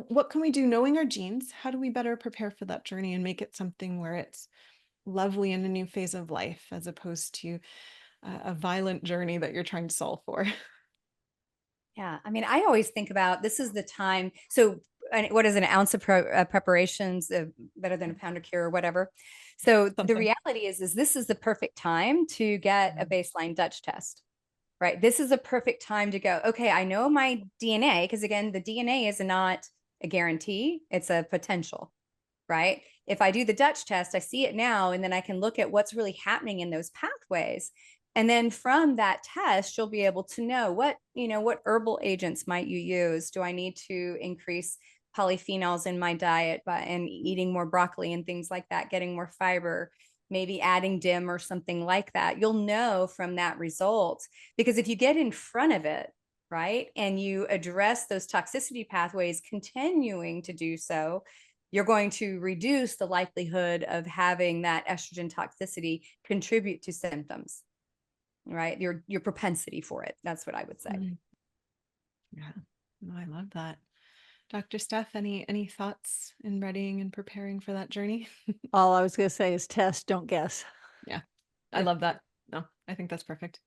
what can we do knowing our genes? How do we better prepare for that journey and make it something where it's lovely in a new phase of life, as opposed to a violent journey that you're trying to solve for. Yeah. I mean, I always think about this is the time. So, what is an ounce of preparations better than a pound of cure or whatever? So, the Something. reality is this is the perfect time to get a baseline Dutch test, right? This is a perfect time to go, okay, I know my DNA, because again, the DNA is not a guarantee, it's a potential, right? If I do the Dutch test, I see it now, and then I can look at what's really happening in those pathways. And then from that test, you'll be able to know what herbal agents might you use? Do I need to increase polyphenols in my diet and eating more broccoli and things like that, getting more fiber, maybe adding DIM or something like that? You'll know from that result, because if you get in front of it, right, and you address those toxicity pathways, continuing to do so, you're going to reduce the likelihood of having that estrogen toxicity contribute to symptoms, right? Your propensity for it. That's what I would say. Yeah, no, I love that. Dr. Steph, any thoughts in readying and preparing for that journey? All I was going to say is test, don't guess. Yeah, I love that. No, I think that's perfect.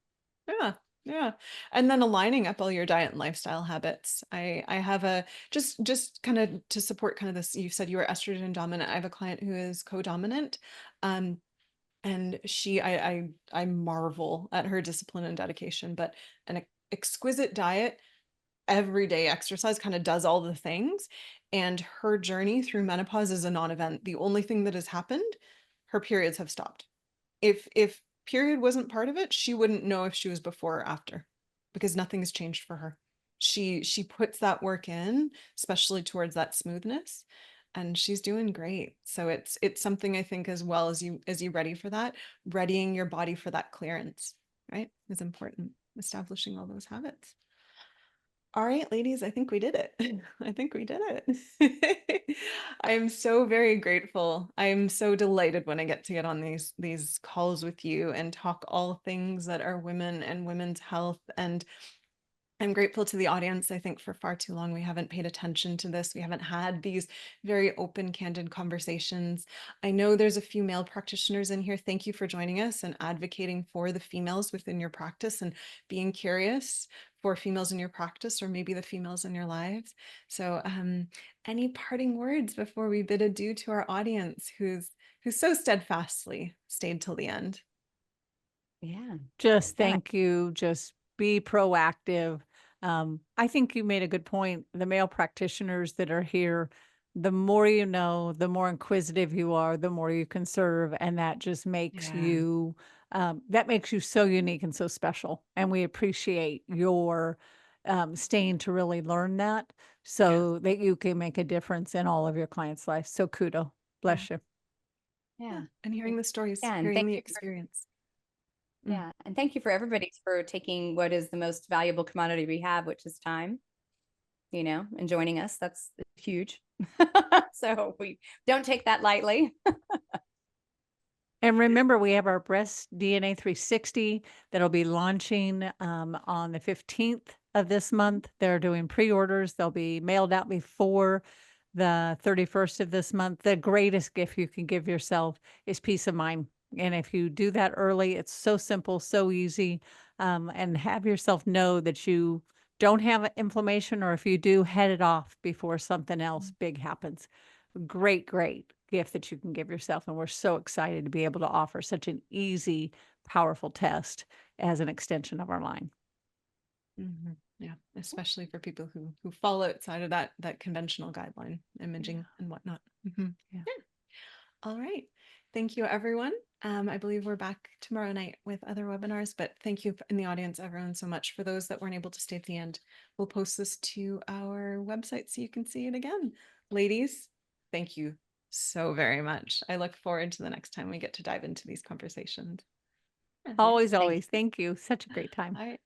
Yeah, yeah. And then aligning up all your diet and lifestyle habits. I have a just kind of to support kind of this. You said you were estrogen dominant. I have a client who is co-dominant. And I marvel at her discipline and dedication, but an exquisite diet, everyday exercise kind of does all the things. And her journey through menopause is a non-event. The only thing that has happened, her periods have stopped. If period wasn't part of it, she wouldn't know if she was before or after, because nothing has changed for her. She puts that work in, especially towards that smoothness, and she's doing great. So it's something I think, as well as you ready for that, readying your body for that clearance, right, is important. Establishing all those habits. All right, ladies, I think we did it. I think we did it. I'm so very grateful. I'm so delighted when I get to get on these calls with you and talk all things that are women and women's health. And I'm grateful to the audience. I think for far too long, we haven't paid attention to this. We haven't had these very open, candid conversations. I know there's a few male practitioners in here. Thank you for joining us and advocating for the females within your practice and being curious for females in your practice, or maybe the females in your lives. So any parting words before we bid adieu to our audience who's so steadfastly stayed till the end? Yeah. Just Yeah. thank you. Just be proactive. I think you made a good point. The male practitioners that are here, the more you know, the more inquisitive you are, the more you can serve. And that just makes you, that makes you so unique and so special. And we appreciate your staying to really learn that so that you can make a difference in all of your clients' lives. So kudo. Bless you. Yeah. And hearing the stories, Yeah. And hearing thank the you for, experience. yeah. And thank you for everybody for taking what is the most valuable commodity we have, which is time, and joining us. That's huge. So we don't take that lightly. And remember, we have our breast DNA 360 that'll be launching on the 15th of this month. They're doing pre-orders. They'll be mailed out before the 31st of this month. The greatest gift you can give yourself is peace of mind. And if you do that early, it's so simple, so easy. And have yourself know that you don't have inflammation, or if you do, head it off before something else big happens. Great gift that you can give yourself. And we're so excited to be able to offer such an easy, powerful test as an extension of our line. Yeah, especially for people who fall outside of that conventional guideline imaging and whatnot. Yeah. All right. Thank you, everyone. I believe we're back tomorrow night with other webinars, but thank you in the audience, everyone, so much. For those that weren't able to stay at the end, we'll post this to our website so you can see it again. Ladies, thank you so very much. I look forward to the next time we get to dive into these conversations. Always. Thank you. Such a great time. All right.